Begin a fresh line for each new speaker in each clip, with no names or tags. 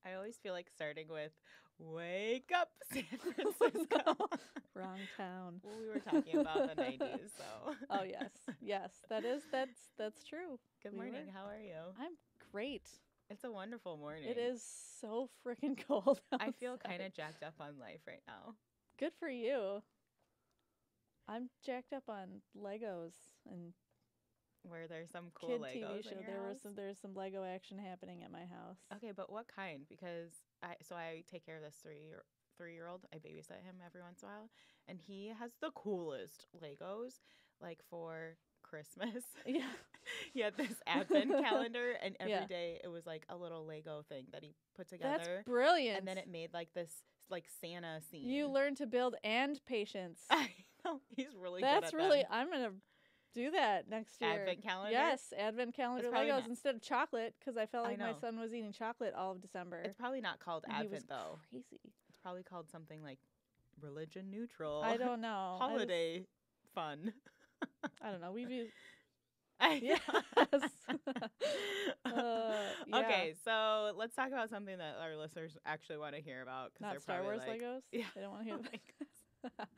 I always feel like starting with "Wake Up, San Francisco."
Wrong town.
Well, we were talking about the 90s, so.
Oh yes, that's true.
Good morning. How are you?
I'm great.
It's a wonderful morning.
It is so freaking cold outside.
I feel kind of jacked up on life right now.
Good for you. I'm jacked up on Legos and
where there's some cool
kid
Legos
TV show.
in your house?
There's some Lego action happening at my house.
Okay, but what kind? Because I take care of this three-year-old. I babysit him every once in a while, and he has the coolest Legos. Like for Christmas,
Yeah,
he had this advent calendar, and every day it was like a little Lego thing that he put together.
That's brilliant.
And then it made like this like Santa scene.
You learn to build and patience.
I know, he's really
That's
good at
really.
them.
I'm gonna do that next year.
Advent calendar.
Yes, advent calendar
It's probably
Legos
not-
instead of chocolate because I felt
I
like my
know.
son was eating chocolate all of December.
It's probably not called
and he was
Advent though.
crazy.
It's probably called something like religion neutral.
I don't know.
Holiday fun.
I don't know. We've used.
Yes.
Yeah.
Okay, so let's talk about something that our listeners actually want to hear about.
Not
they're
Star Wars
like,
Legos?
Yeah.
They don't want to hear
Oh my
that.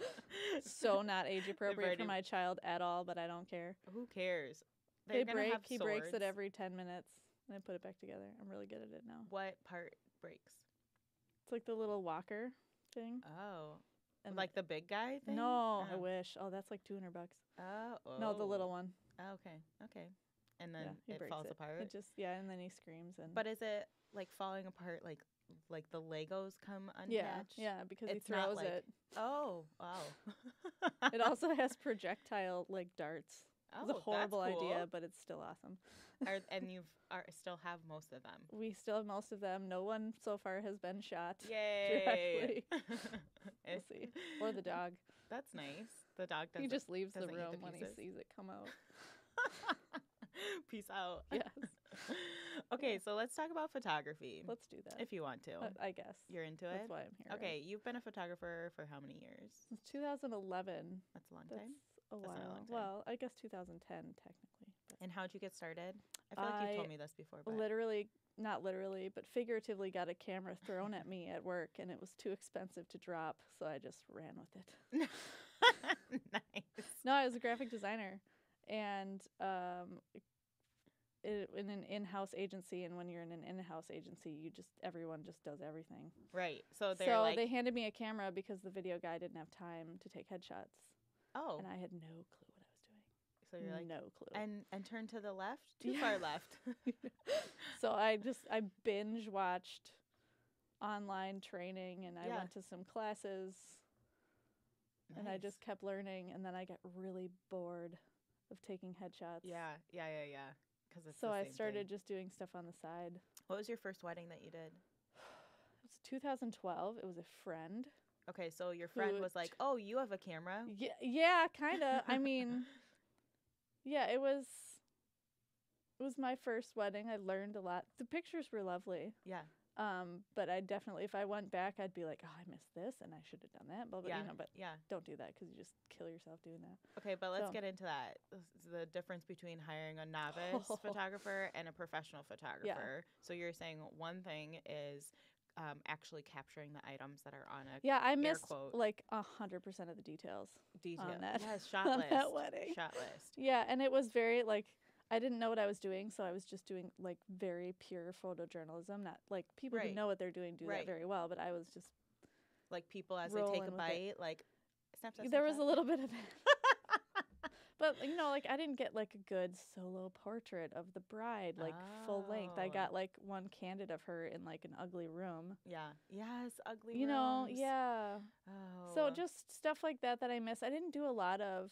So not age appropriate
already-
for my child at all, but I don't care.
Who cares?
They
They're gonna
break.
have
He breaks it
swords.
every 10 minutes, and I put it back together. I'm really good at it now.
What part breaks?
It's like the little walker thing.
Oh,
And
like the big guy thing?
No, I
Oh.
wish. Oh, that's like $200.
Oh.
No, the little one.
Oh, okay. And then
He
it
breaks
falls
it.
apart.
It just and then he screams and.
But is it like falling apart like the Legos come
yeah,
unattached?
yeah, because
It's
he
not
throws
like-
it.
Oh, wow.
It also has projectile like darts.
Oh,
It's a horrible
that's cool.
idea, but it's still awesome.
And you still have most of them.
We still have most of them. No one so far has been shot.
Yay!
We'll see. Or the dog.
That's nice. The dog doesn't.
He just leaves the
doesn't eat the
room when he
pieces.
sees it come out.
Peace out.
Yes.
Okay, so let's talk about photography.
Let's do that.
If you want to.
I guess.
You're into
That's
it?
why I'm here.
Okay, you've been a photographer for how many years?
Since 2011.
That's a long
That's
time.
a
That's not a
while.
long time.
Well, I guess 2010 technically. But
And how'd you get started? I feel like you've told me this before. But
literally, not literally, but figuratively got a camera thrown at me at work, and it was too expensive to drop, so I just ran with it.
Nice.
No, I was a graphic designer, and in an in-house agency. And when you're in an in-house agency, everyone just does everything.
Right. So
So
like,
they handed me a camera because the video guy didn't have time to take headshots,
oh,
and I had no clue what I was doing.
so you're like,
no clue.
and turn to the left, too
Yeah.
far left.
So I binge watched online training, and I
Yeah.
went to some classes, and I
Nice.
just kept learning, and then I got really bored of taking headshots.
Yeah. Because it's
So
the
I
same
started
thing.
just doing stuff on the side.
What was your first wedding that you did?
It was 2012. It was a friend.
Okay, so your friend
Who
was like, "Oh, you have a camera."
Yeah, kind of. I mean, yeah, it was my first wedding. I learned a lot. The pictures were lovely.
Yeah.
But I definitely, if I went back, I'd be like, oh, I missed this, and I should have done that. But
Yeah.
but
Yeah.
don't do that because you just kill yourself doing that.
Okay, but let's
So-
get into that. This is the difference between hiring a novice photographer and a professional photographer. So you're saying one thing is actually capturing the items that are on a
Yeah, I
air
missed
quote,
like 100% of the details.
detail.
on that-
Yes, shot
on
list.
that wedding.
Shot list.
Yeah, and it was very like I didn't know what I was doing, so I was just doing like very pure photojournalism. Not like people who
Right.
know what they're doing do
Right.
that very well, but I was just
Like people as they take
Rolling
a
with it.
bite, like snap, snap,
there
snap,
was a
snap.
little bit of that. But like I didn't get like a good solo portrait of the bride, like full length. I
Oh.
got like one candid of her in like an ugly room.
Yeah. Yes, ugly
You know,
rooms.
yeah.
Oh.
So just stuff like that I miss. I didn't do a lot of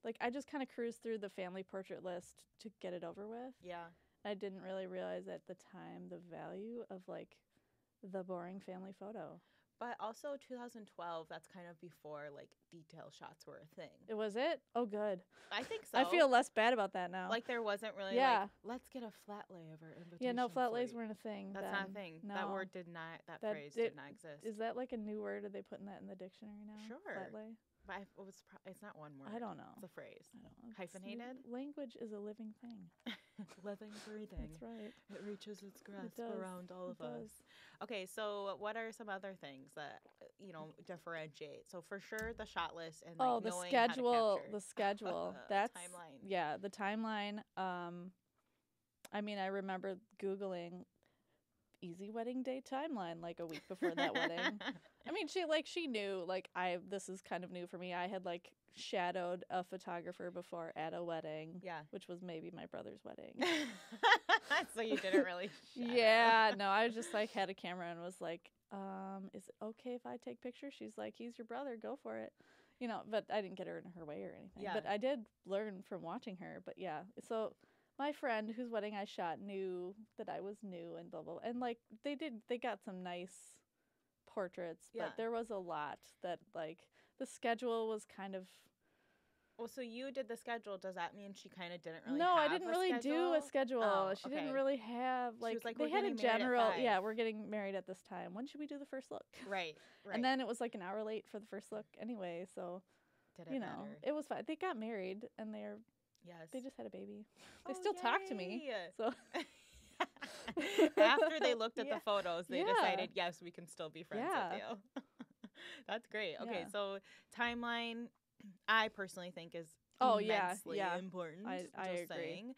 like I just kind of cruised through the family portrait list to get it over with.
Yeah.
I didn't really realize at the time the value of like the boring family photo.
But also 2012, that's kind of before like detail shots were a thing.
It was it? Oh, good.
I think so.
I feel less bad about that now.
like there wasn't really
Yeah.
like, let's get a flat lay of our invitation.
yeah, no, flat lays
slate.
weren't a thing.
That's
then.
not a thing.
No.
That word did not, that phrase
it-
did not exist.
Is that like a new word? Are they putting that in the dictionary now?
Sure.
Flat lay?
But it's not one word.
I don't know.
It's a phrase.
I don't know.
Hyphenated?
Language is a living thing.
living, breathing.
That's right.
It reaches its grasp
does.
around all of
It
us.
does.
Okay, so what are some other things that differentiate? So for sure, the shot list and like
The
knowing
schedule.
how to capture.
The schedule. That's
timeline.
Yeah, the timeline. I mean, I remember Googling easy wedding day timeline like a week before that wedding. I mean, she knew this is kind of new for me. I had like shadowed a photographer before at a wedding.
Yeah.
Which was maybe my brother's wedding.
So you didn't really shadow.
Yeah, no, I just like had a camera and was like, is it okay if I take pictures? She's like, he's your brother, go for it. But I didn't get her in her way or anything.
Yeah.
But I did learn from watching her. But yeah, so my friend whose wedding I shot knew that I was new and blah, blah, blah. And like they got some nice portraits, but there was a lot that like the schedule was kind of.
Well, so you did the schedule. Does that mean she kind of didn't really
No,
have
I didn't
a
really
schedule?
do a schedule.
Oh,
she didn't really have
She was like,
they
"We're
had a
getting married at
general
5."
yeah, we're getting married at this time. When should we do the first look?
Right.
And then it was like an hour late for the first look anyway, so
did it matter?
it was fine. They got married and they just had a baby. They still talk to me. So
after they looked at the photos, they decided, yes, we can still be friends with you. That's great. Okay, so timeline, I personally think is immensely important.
I agree.
Saying.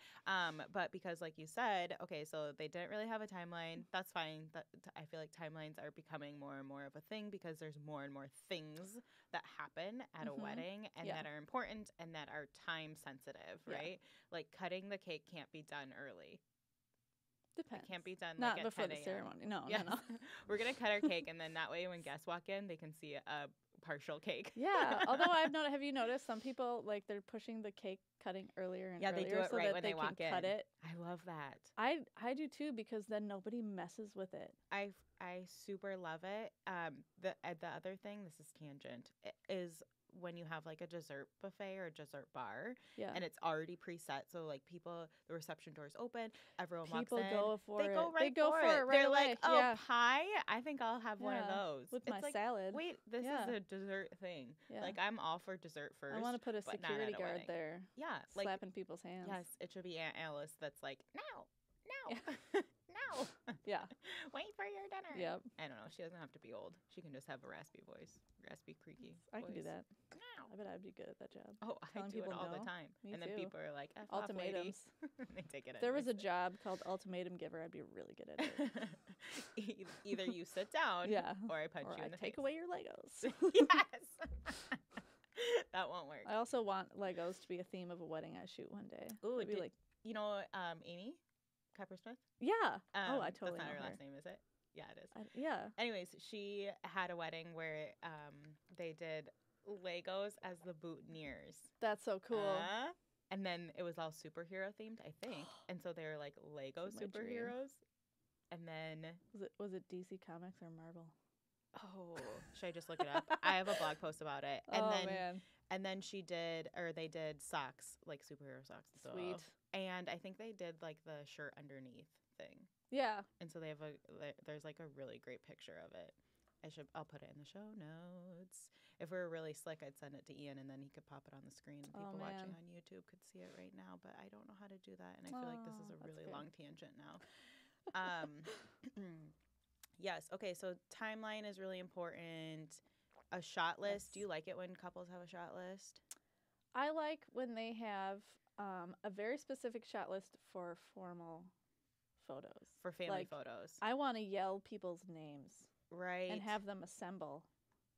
But because, like you said, okay, so they didn't really have a timeline. That's fine. I feel like timelines are becoming more and more of a thing because there's more and more things that happen at a wedding and that are important and that are time sensitive, right? Like cutting the cake can't be done early.
Depends.
It can't be done
not
like
before
at 10
the ceremony. No.
We're gonna cut our cake, and then that way, when guests walk in, they can see a partial cake.
Yeah. Although have you noticed some people like they're pushing the cake cutting earlier and earlier
they do it
so
right
that
when
they
they walk
can
in.
cut it.
I love that.
I do too because then nobody messes with it.
I super love it. The other thing, this is tangent, is when you have like a dessert buffet or a dessert bar, and it's already preset. So like the reception doors open, everyone walks in.
Go for it.
They go for it right
They're
away.
like,
oh, pie? I think I'll have one of those.
With my
like,
salad.
Wait, this is a dessert thing.
Yeah.
Like I'm all for dessert first.
I want to put a
but not
security
at
guard
wedding.
there.
Yeah.
Slapping people's hands.
Yes, it should be Aunt Alice that's like, no. No.
Yeah.
Wait for your dinner.
Yep.
I don't know. She doesn't have to be old. She can just have a raspy voice. Raspy, creaky
I can do
voice.
that.
No.
I bet I'd be good at that job.
Oh, I
Telling
do it
people
all the
no.
time.
Me
and then
too.
people are like, F off, lady.
Ultimatums.
They take it
If there was a
anyways.
job called ultimatum giver, I'd be really good at it.
Either you sit down or I punch
or
you in
I
the
take
face.
away your Legos.
Yes. That won't work.
I also want Legos to be a theme of a wedding I shoot one day.
Ooh,
It'd be like,
you know Amy Coppersmith?
yeah. I totally
That's not
know
her
her
last name, is it? Yeah, it is.
Yeah.
Anyways, she had a wedding where they did Legos as the boutonnieres.
That's so cool.
And then it was all superhero themed, I think. And so they were like Lego superheroes. And then
was it DC Comics or Marvel?
Oh, should I just look it up? I have a blog post about it. And
man.
And then they did socks, like superhero socks and stuff.
Sweet.
And I think they did like the shirt underneath thing.
Yeah.
And so there's like a really great picture of it. I'll put it in the show notes. If we were really slick, I'd send it to Ian and then he could pop it on the screen and people watching on YouTube could see it right now, but I don't know how to do that. And I feel like this is a really long tangent now. Yes. Okay. So timeline is really important. A shot list. Do you like it when couples have a shot list?
I like when they have a very specific shot list for formal photos.
For family photos.
I want to yell people's names.
Right.
And have them assemble.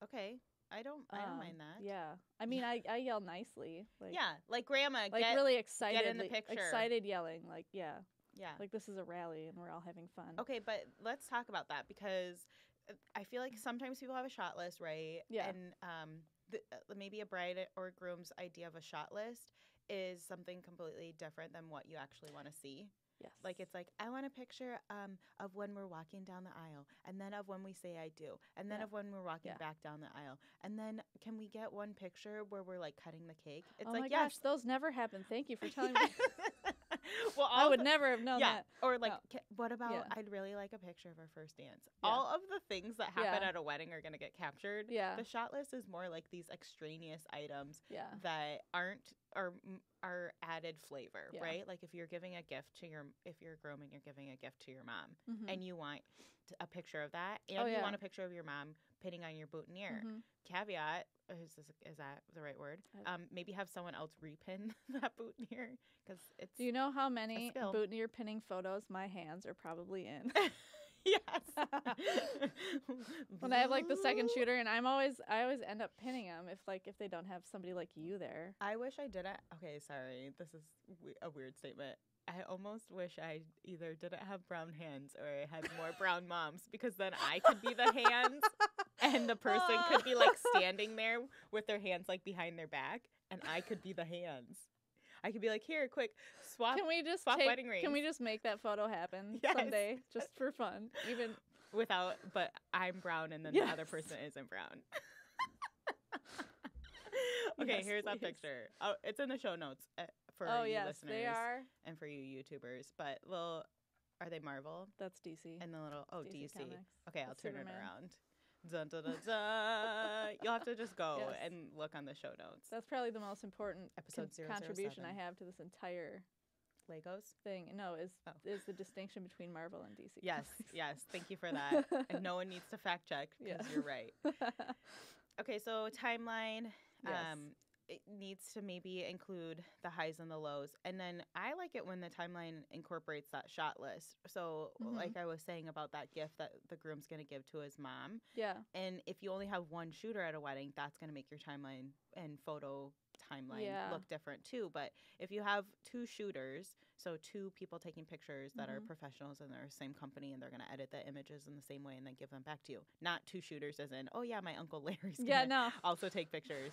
Okay. I don't mind that.
Yeah. I mean, I yell nicely.
Like grandma.
Like really excited.
Get in the picture.
Excited yelling. Like, yeah.
Yeah.
Like this is a rally and we're all having fun.
Okay, but let's talk about that because I feel like sometimes people have a shot list, right?
Yeah.
And maybe a bride or groom's idea of a shot list is something completely different than what you actually want to see.
Yes.
Like it's like, I want a picture of when we're walking down the aisle, and then of when we say I do, and then of when we're walking back down the aisle. And then can we get one picture where we're like cutting the cake? It's
oh
like,
my gosh, those never happen. Thank you for telling me.
Well,
I would never have known that.
Or like,
No.
what about?
Yeah.
I'd really like a picture of our first dance.
Yeah.
All of the things that happen
Yeah.
at a wedding are gonna get captured.
Yeah.
The shot list is more like these extraneous items
Yeah.
that aren't or are added flavor,
Yeah.
right? Like if you're giving a gift to if you're a groom and you're giving a gift to your mom,
Mhm.
and you want a picture of that, and
Oh,
you
yeah.
want a picture of your mom pinning on your boutonniere.
Mhm.
Caveat, is that the right word? Maybe have someone else repin that boutonniere because it's.
Do you know how many
skill.
boutonniere pinning photos my hands are probably in?
Yes.
When I have like the second shooter, and I always end up pinning them if they don't have somebody like you there.
I wish I didn't. Okay, sorry. This is a weird statement. I almost wish I either didn't have brown hands or I had more brown moms because then I could be the hands and the person could be like standing there with their hands like behind their back and I could be the hands. I could be like, here, quick, swap.
Can we just
swap wedding rings.
Can we just make that photo happen
Yes.
someday, just for fun? Even
but I'm brown and then
Yes.
the other person isn't brown. Okay,
Yes,
here's that
please.
picture. Oh, it's in the show notes for you
yes,
listeners
they are.
and for you YouTubers. But are they Marvel?
That's DC.
And the little DC.
Comics.
Okay, I'll
That's
turn
Superman.
it around. Dun, dun, dun, dun. You'll have to just go
Yes.
and look on the show notes.
That's probably the most important
Episode 007.
contribution I have to this entire
Legos.
thing. No, is
Oh.
the distinction between Marvel and DC.
Yes,
comics.
yes. Thank you for that. And no one needs to fact check because
Yeah.
you're right. Okay, so timeline.
Yes.
It needs to maybe include the highs and the lows. And then I like it when the timeline incorporates that shot list. So
Mhm.
like I was saying about that gift that the groom's going to give to his mom.
Yeah.
And if you only have one shooter at a wedding, that's going to make your timeline and photo timeline
Yeah.
look different too. But if you have two shooters, so two people taking pictures that are
Mhm.
professionals and they're the same company and they're going to edit the images in the same way and then give them back to you. Not two shooters as in, oh yeah, my Uncle Larry's going to
Yeah. No.
also take pictures.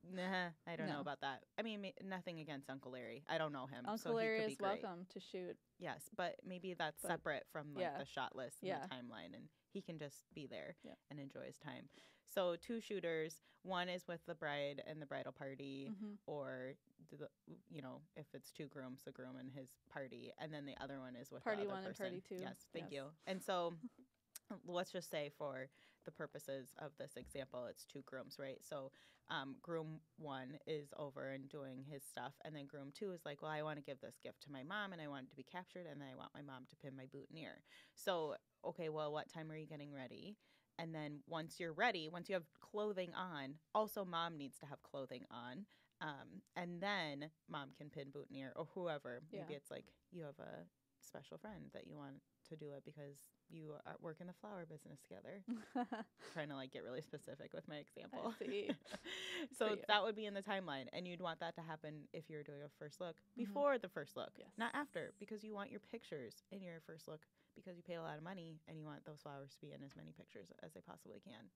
Nah, I don't know
No.
about that. I mean, nothing against Uncle Larry. I don't know him.
Uncle
so
Larry
he could
is
be great.
welcome to shoot.
Yes, but maybe that's
But-
separate from like
yeah.
the shot list and
Yeah.
the timeline, and he can just be there
Yeah.
and enjoy his time. So two shooters, one is with the bride and the bridal party,
Mhm.
or if it's two grooms, the groom and his party, and then the other one is with
Party
the other
one and
person.
party two.
Yes, thank
Yes.
you. And so let's just say for the purposes of this example, it's two grooms, right? So groom one is over and doing his stuff, and then groom two is like, well, I want to give this gift to my mom, and I want it to be captured, and then I want my mom to pin my boutonniere. So, okay, well, what time are you getting ready? And then once you're ready, once you have clothing on, also mom needs to have clothing on. And then mom can pin boutonniere or whoever. Maybe
Yeah.
it's like you have a special friend that you want to do it because you work in the flower business together. Trying to like get really specific with my example.
I see.
So
For you.
that would be in the timeline, and you'd want that to happen if you're doing a first look
Mhm.
before the first look,
Yes.
not after, because you want your pictures in your first look because you pay a lot of money and you want those flowers to be in as many pictures as they possibly can,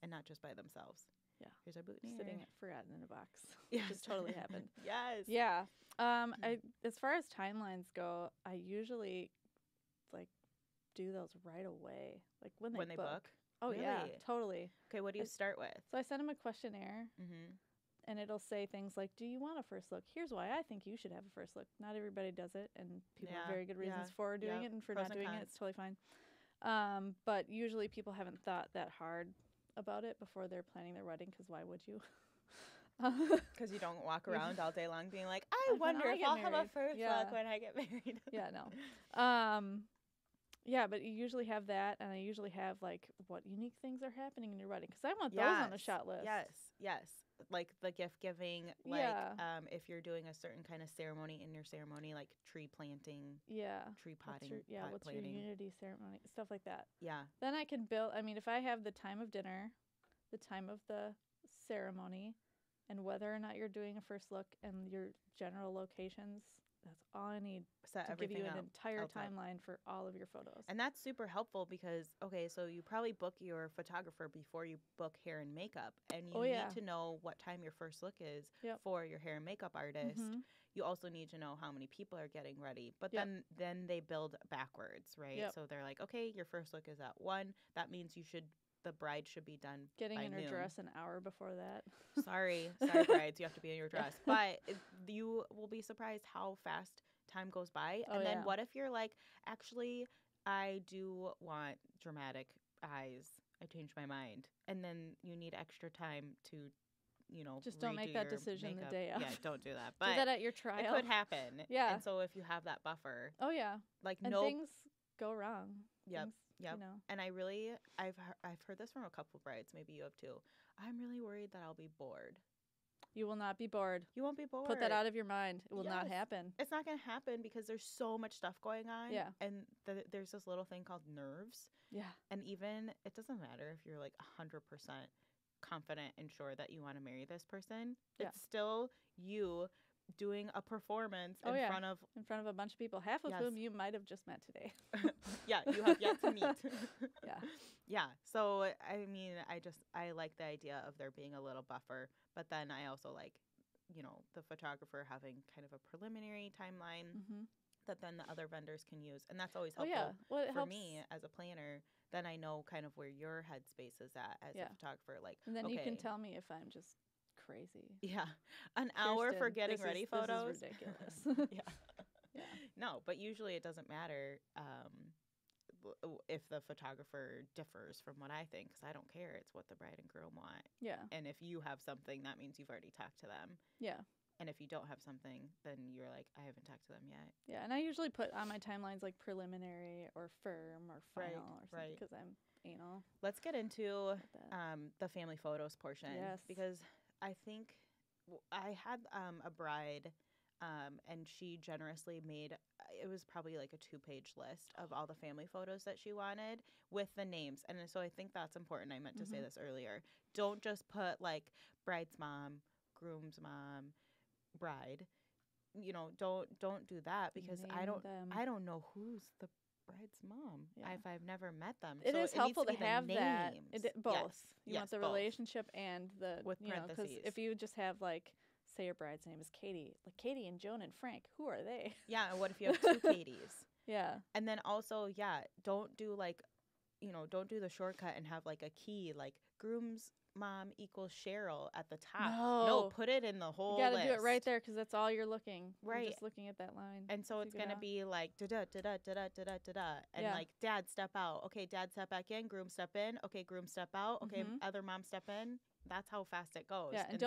and not just by themselves.
Yeah.
Here's our boutonniere.
Sitting forgotten in a box.
Yes.
Which totally happened.
Yes.
Yeah. As far as timelines go, I usually like do those right away. Like when they book. Oh yeah,
Really?
totally.
Okay, what do you
I-
start with?
So I send them a questionnaire,
Mm-hmm.
and it'll say things like, "Do you want a first look? Here's why I think you should have a first look." Not everybody does it, and people have
Yeah,
very good reasons
yeah,
for doing
yep.
it and for
Pros
not
and
doing it.
cons.
It's totally fine. But usually people haven't thought that hard about it before they're planning their wedding, because why would you?
Because you don't walk around all day long being like, I
When
wonder
I
if
get
I'll have a
married."
first
Yeah.
look when I get married.
Yeah, no. Yeah, but you usually have that, and I usually have like what unique things are happening in your wedding, because I want those on the shot list.
Yes. Like the gift giving, like
Yeah.
if you're doing a certain kind of ceremony in your ceremony, like tree planting,
Yeah.
tree potting,
What's your,
pot
what's
planting.
your unity ceremony, stuff like that.
Yeah.
Then I can build. I mean, if I have the time of dinner, the time of the ceremony, and whether or not you're doing a first look and your general locations, that's all I need
Set
to give you
everything
an
up.
entire
else up.
timeline for all of your photos.
And that's super helpful because, okay, so you probably book your photographer before you book hair and makeup. And you
Oh, yeah.
need to know what time your first look is
Yep.
for your hair and makeup artist.
Mhm.
You also need to know how many people are getting ready. But
Yep.
then they build backwards, right?
Yep.
So they're like, okay, your first look is at 1. That means the bride should be done
Getting
by
in her
noon.
dress an hour before that.
Sorry, brides, you have to be in your dress. But you will be surprised how fast time goes by.
Oh,
And then
yeah.
what if you're like, actually, I do want dramatic eyes. I changed my mind. And then you need extra time to, you know,
Just don't make
redo
that
your
decision
makeup.
the day of.
Yeah, don't do that.
Do
But
that at your
it
trial.
could happen.
Yeah.
And so if you have that buffer,
Oh, yeah.
like
And things go wrong.
Yep.
Things,
Yep.
You know.
And I've heard this from a couple brides. Maybe you have too. I'm really worried that I'll be bored.
You will not be bored.
You won't be bored.
Put that out of your mind. It will not
Yes.
happen.
It's not going to happen because there's so much stuff going on.
Yeah.
And there's this little thing called nerves.
Yeah.
And even it doesn't matter if you're like 100% confident and sure that you want to marry this person.
Yeah.
It's still you doing a performance
Oh,
in
yeah.
front of
In front of a bunch of people, half of
Yes.
whom you might have just met today.
yeah, you have yet to meet.
Yeah.
Yeah. So I mean, I like the idea of there being a little buffer, but then I also like, you know, the photographer having kind of a preliminary timeline
Mm-hmm.
that then the other vendors can use, and that's always
Oh,
helpful
yeah. Well, it
for
helps.
me as a planner. Then I know kind of where your headspace is at as
Yeah.
a photographer. Like,
And then you can
okay,
tell me if I'm just crazy.
yeah, an hour for
Kirsten,
getting
this
ready
is,
photos.
This is ridiculous.
Yeah.
Yeah.
No, but usually it doesn't matter if the photographer differs from what I think, because I don't care. It's what the bride and groom want.
Yeah.
And if you have something, that means you've already talked to them.
Yeah.
And if you don't have something, then you're like, I haven't talked to them yet.
Yeah. And I usually put on my timelines like preliminary or firm or
Right,
final or something
right.
because I'm anal.
Let's get into
with that.
the family photos portion.
Yes.
Because I think I had a bride, and she generously made, it was probably like a 2-page list of all the family photos that she wanted with the names. And so I think that's important. I meant to say
Mhm.
this earlier. Don't just put like bride's mom, groom's mom, bride. You know, don't do that, because I
Name
don't
them.
I don't know who's the bride's mom
Yeah.
if I've never met them.
It
So
is
needs
helpful to
be the
have that.
names.
Both.
Yes.
You
Yes,
want the
both.
relationship and the
With
you know, because
parentheses.
if you just have like, say your bride's name is Katie, like Katie and Joan and Frank, who are they?
Yeah, and what if you have 2 Katies?
Yeah.
And then also, yeah, don't do like, you know, don't do the shortcut and have like a key like groom's mom equals Cheryl at the top.
No.
put it in the whole
You got to
list.
do it right there because that's all you're looking.
Right.
You're just looking at that line.
And so it's
Figure it
gonna
out.
be like da da da da da da da da da, and
Yeah.
like dad step out. Okay, dad step back in. Groom step in. Okay, groom step out. Okay,
Mhm.
other mom step in. That's how fast it goes.
Yeah, and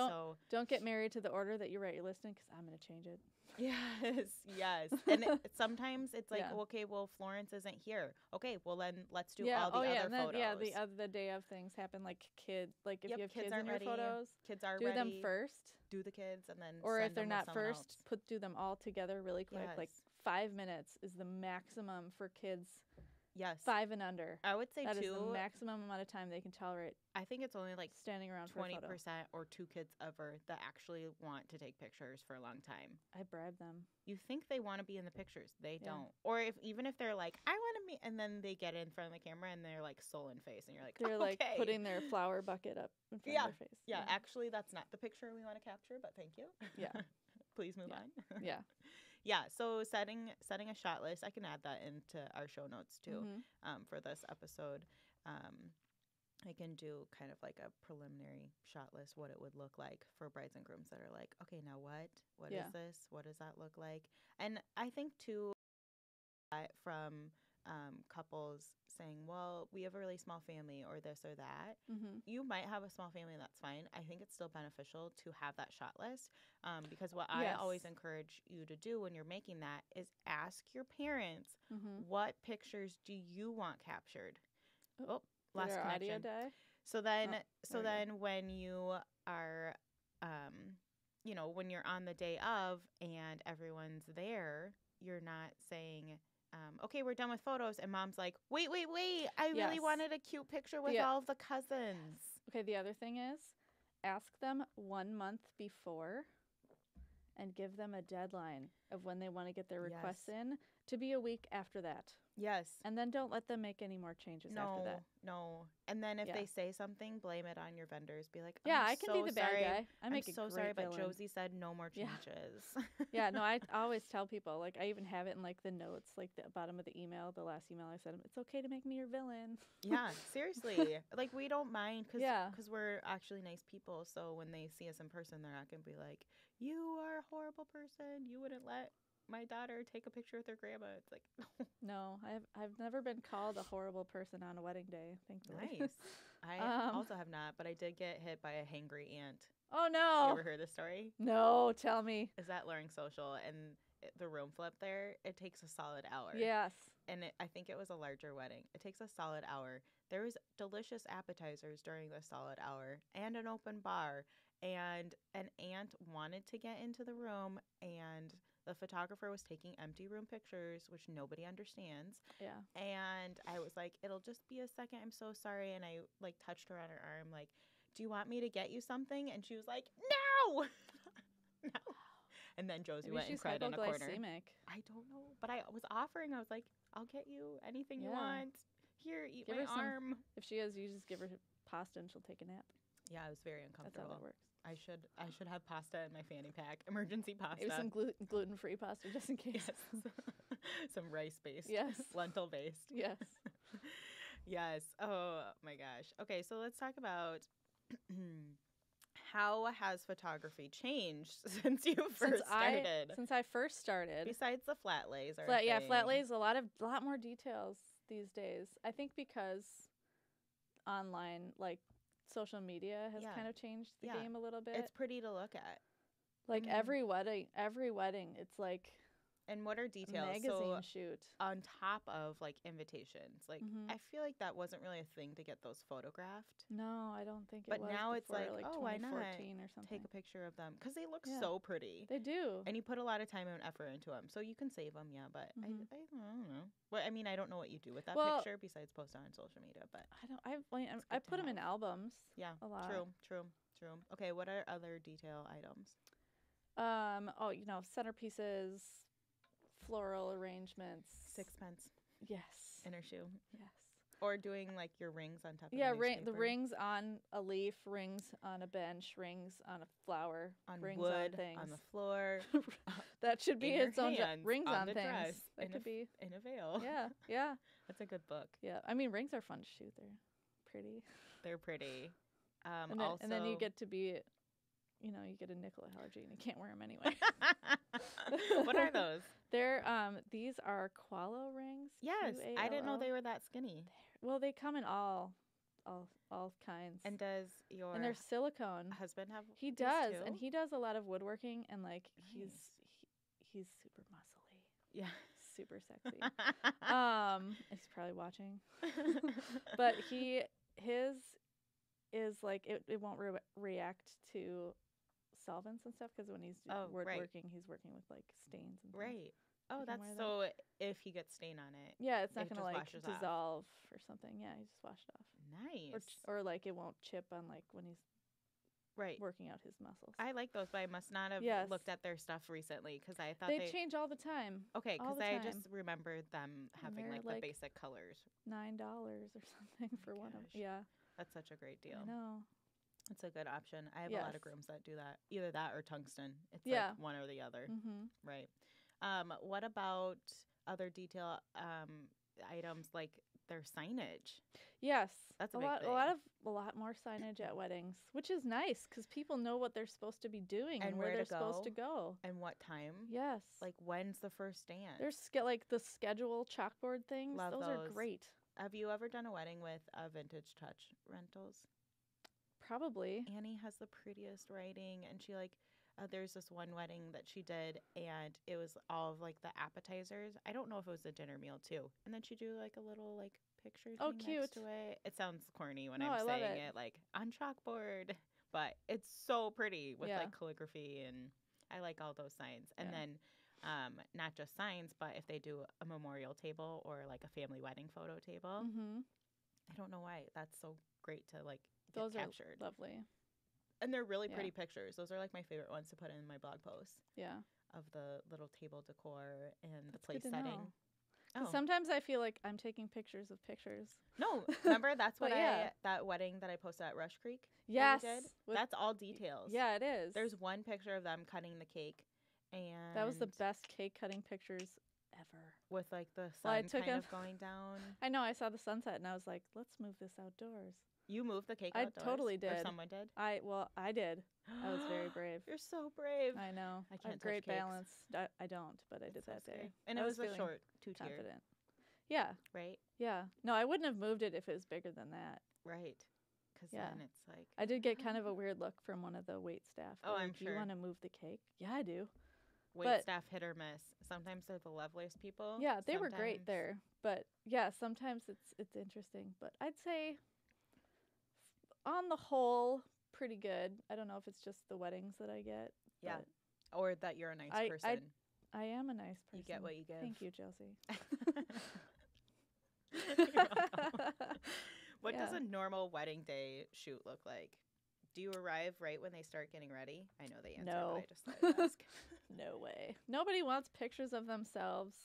don't get married to the order that you write your list in because I'm going to change it.
yes. And sometimes it's like,
Yeah.
okay, well, Florence isn't here. Okay, well then let's do
yeah.
all the
oh,
other
yeah. And then,
photos.
yeah, the day of things happen like kid. Like if
Yep,
you have
kids
kids
aren't
in your
ready.
photos,
Kids are
do
ready.
them first.
Do the kids and then
Or
send
if they're
them with
not
someone
first,
else.
do them all together really quick. Like
Yes.
5 minutes is the maximum for kids
Yes.
5 and under.
I would say
That is the
two.
maximum amount of time they can tolerate
I think it's only like
standing around for a
20%
photo.
or 2 kids ever that actually want to take pictures for a long time.
I bribe them.
You think they want to be in the pictures. They
Yeah.
don't. Or even if they're like, I want to meet, and then they get in front of the camera and they're like sullen face, and you're like,
They're
okay.
like putting their flower bucket up in front
Yeah.
of their face.
Yeah, actually, that's not the picture we want to capture, but thank you.
Yeah.
Please move
Yeah.
on.
Yeah.
Yeah, so setting a shot list, I can add that into our show notes too.
Mhm.
For this episode. I can do kind of like a preliminary shot list, what it would look like for brides and grooms that are like, okay, now what? What is
Yeah.
this? What does that look like? And I think too, from couples saying, well, we have a really small family or this or that.
Mhm.
You might have a small family, and that's fine. I think it's still beneficial to have that shot list, because what I
Yes.
always encourage you to do when you're making that is ask your parents,
Mhm.
what pictures do you want captured?
Oh,
Last
Did our audio
connection.
die?
So then,
there we go.
when you are, when you're on the day of and everyone's there, you're not saying, okay, we're done with photos, and mom's like, wait, I really
Yes.
wanted a cute picture with
Yeah.
all of the cousins.
Okay, the other thing is ask them 1 month before and give them a deadline of when they want to get their requests in to be a week after that.
Yes.
And then don't let them make any more changes after that.
No. And then if
Yeah.
they say something, blame it on your vendors. Be like,
Yeah,
I'm
I can
so
be the bad
sorry.
guy. I make
I'm
a
so
great
sorry, but
villain.
Josie said no more
Yeah.
changes.
Yeah, no, I always tell people, like, I even have it in, like, the notes, like, the bottom of the email, the last email I sent them, it's okay to make me your villain.
Yeah, seriously. Like, we don't mind because
Yeah.
we're actually nice people. So when they see us in person, they're not going to be like, you are a horrible person. You wouldn't let my daughter take a picture with her grandma. It's like,
No, I've never been called a horrible person on a wedding day, thankfully.
nice. I
Um,
also have not, but I did get hit by a hangry ant.
Oh
You
no.
ever heard this story?
No, tell me.
Is at Luring Social, and the room flip there, it takes a solid hour.
Yes.
And I think it was a larger wedding. It takes a solid hour. There was delicious appetizers during the solid hour and an open bar. And an aunt wanted to get into the room, and the photographer was taking empty room pictures, which nobody understands.
Yeah.
And I was like, it'll just be a second. I'm so sorry. And I like touched her on her arm, like, do you want me to get you something? And she was like, no. No. And then Josie
Maybe
went and
she's
cried in a corner.
hypoglycemic.
I don't know, but I was offering. I was like, I'll get you anything you
Yeah.
want. Here, eat
Give
my
her some-
arm.
If she is, you just give her pasta and she'll take a nap.
Yeah, it was very
That's how
uncomfortable.
that works.
I should have pasta in my fanny pack. Emergency pasta.
Maybe some gluten-free pasta just in case.
Yes. Some rice-based.
Yes.
Lentil-based.
Yes.
Yes. Oh my gosh. Okay, so let's talk about how has photography changed since you first started?
Since I first started.
Besides the flat lays, are
Flat lays, a lot more details these days. I think because online, like social media has
Yeah.
kind of changed the
Yeah.
game a little bit.
It's pretty to look at.
like
Mhm.
every wedding, it's like
And what are
a
details?
magazine
So
shoot.
on top of like invitations, like
Mhm.
I feel like that wasn't really a thing to get those photographed.
No, I don't think it
But
was.
now it's
before,
like,
like
oh, why not
2014 or something.
Take a picture of them because they look
Yeah.
so pretty.
They do.
And you put a lot of time and effort into them, so you can save them, yeah. But
Mhm.
I don't know. Well, I mean, I don't know what you do with that
Well-
picture besides post it on social media. But
I
good
put
to
them in
have.
albums.
yeah,
A lot.
true. Okay, what are other detail items?
Centerpieces, floral arrangements.
Sixpence,
Yes.
inner shoe,
Yes.
or doing like your rings on top.
Yeah,
of the
the rings on a leaf, rings on a bench, rings on a flower,
on
rings
wood,
on things.
on the floor,
That should be
in your
its own
hands,
rings
on
on
the
things.
dress,
That
in a
could be.
in a veil.
Yeah, yeah,
That's a good book.
yeah. I mean, rings are fun to shoot. They're pretty.
They're pretty.
And then you get to be, you get a nickel allergy and you can't wear them anyway.
What are those?
These are Qualo rings.
Yes, I didn't know
QALO.
they were that skinny.
Well, they come in all kinds.
And does your
And they're silicone.
husband have?
He
these
does,
too?
and he does a lot of woodworking, and like he's super muscly,
Yeah.
super sexy. He's probably watching, but his is like it won't react to solvents and stuff because when he's
Oh, right.
woodworking, he's working with like stains and things.
Right. Oh,
You can
that's
wear
so. If he gets stain on it,
Yeah, it's not
It
gonna
just
like
washes off.
dissolve or something. Yeah, you just wash it off,
nice.
or like it won't chip on like when he's
Right.
working out his muscles.
I like those, but I must not have
Yes.
looked at their stuff recently because I thought
They change all the time.
Okay,
all
because
the
I
time.
just remembered them having
they're,
like the
like,
basic colors.
$9 or something for one of
gosh.
Yeah,
That's such a great deal.
I know.
It's a good option. I have a lot
Yes.
of grooms that do that. Either that or tungsten. It's
Yeah.
like one or the other.
Mm-hmm.
Right. What about other detail items like their signage?
Yes,
That's a
a
big
lot.
thing.
A lot more signage at weddings, which is nice because people know what they're supposed to be doing and where
where
they're
to
supposed to go.
And what time?
Yes,
Like when's the first dance?
there's like the schedule chalkboard things.
Love
those are
those.
great.
Have you ever done a wedding with Vintage Touch rentals?
Probably.
Annie has the prettiest writing, and she there's this one wedding that she did, and it was all of like the appetizers. I don't know if it was a dinner meal too, and then she do like a little like picture
Oh,
thing
cute.
next to it. It sounds corny when
No,
I'm
I love
saying
it.
it like on chalkboard, but it's so pretty with
Yeah.
like calligraphy, and I like all those signs. And
Yeah.
then not just signs, but if they do a memorial table or like a family wedding photo table,
Mm-hmm.
I don't know why that's so great to like get
Those
captured.
are lovely.
And they're really
Yeah.
pretty pictures. Those are like my favorite ones to put in my blog posts
Yeah.
of the little table decor and the
That's
place
good to
setting.
know. 'Cause
Oh.
sometimes I feel like I'm taking pictures of pictures.
No, remember that's what
But yeah.
that wedding that I posted at Rush Creek? that we
Yes.
did?
with-
That's all details.
Yeah, it is.
There's one picture of them cutting the cake, and
That was the best cake cutting pictures ever.
with like the
Well, I
sun
took
kind
him-
of going down.
I know. I saw the sunset and I was like, let's move this outdoors.
You moved the cake
I
outdoors?
totally
Or
did.
someone did?
I did. I was very brave.
You're so brave.
I know.
I
I
can't
have
touch
great
cakes.
balance. I don't, but I did
It's so
that
scary.
day.
And
I
it was a
feeling
short 2-tier,
confident. Yeah.
right?
Yeah. No, I wouldn't have moved it if it was bigger than that.
Right. Because
Yeah.
then it's like,
I did get kind of a weird look from one of the wait staff.
Oh,
They're
I'm
like, Do you
sure.
want to move the cake? Yeah, I do.
wait
but-
staff hit or miss. Sometimes they're the loveliest people.
Yeah, they were great
Sometimes-
there. But yeah, sometimes it's interesting. But I'd say on the whole, pretty good. I don't know if it's just the weddings that I get.
Yeah.
but
Or that you're a nice
I-
person.
I am a nice person.
You get what you give.
Thank you, Josie.
You're welcome. What does
Yeah.
a normal wedding day shoot look like? Do you arrive right when they start getting ready? I know the answer,
No.
but I just thought I'd ask.
No way. Nobody wants pictures of themselves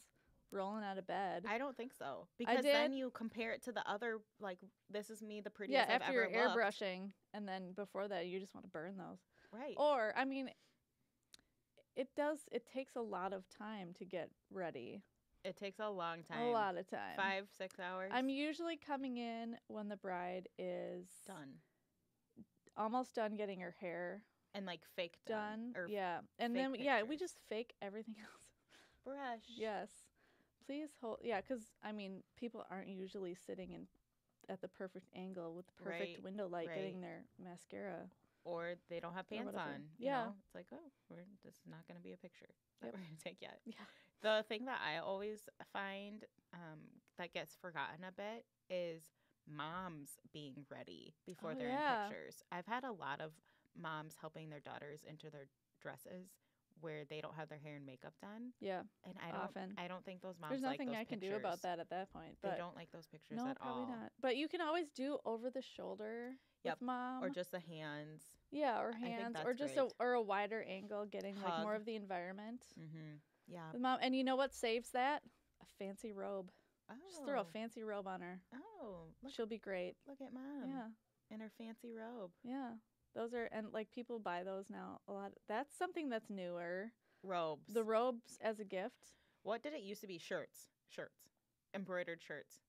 rolling out of bed.
I don't think so. Because then
did.
you compare it to the other, like, this is me, the
Yeah,
prettiest I've
after
ever
you're
looked.
airbrushing, and then before that, you just want to burn those.
Right.
Or, I mean, it takes a lot of time to get ready.
It takes a long time.
A lot of time.
5-6 hours.
I'm usually coming in when the bride is
done.
almost done getting her hair
And, like, fake
done.
Or
Yeah. And
fake
then, we
pictures.
just fake everything else.
brush.
Yes. Please hold. Yeah, because, I mean, people aren't usually sitting at the perfect angle with the perfect
Right,
window light
right.
getting their mascara.
Or they don't have
Or
pants
whatever.
on.
Yeah.
You know? It's like, oh, this is not going to be a picture that
Yep.
we're going to take yet.
Yeah.
The thing that I always find that gets forgotten a bit is moms being ready before
Oh,
they're
yeah.
in pictures. I've had a lot of moms helping their daughters into their dresses where they don't have their hair and makeup done.
Yeah.
And
Often.
I don't think those moms
There's
like
nothing
those
I can do
pictures.
about that at that point.
They
But
don't like those pictures
no,
at
probably
all.
not. But you can always do over the shoulder
Yep.
with mom.
Or just the hands.
yeah, or
I think
hands,
that's
or just
great.
a wider angle, getting like more
Hug.
of the environment.
Mm-hmm. Yeah.
With mom, and you know what saves that? A fancy robe.
Oh.
Just throw a fancy robe on her.
Oh,
She'll be great.
look at mom.
Yeah,
In her fancy robe.
yeah. Those are, and like people buy those now a lot. That's something that's newer.
Robes.
The robes as a gift.
What did it used to be? Shirts. Embroidered shirts.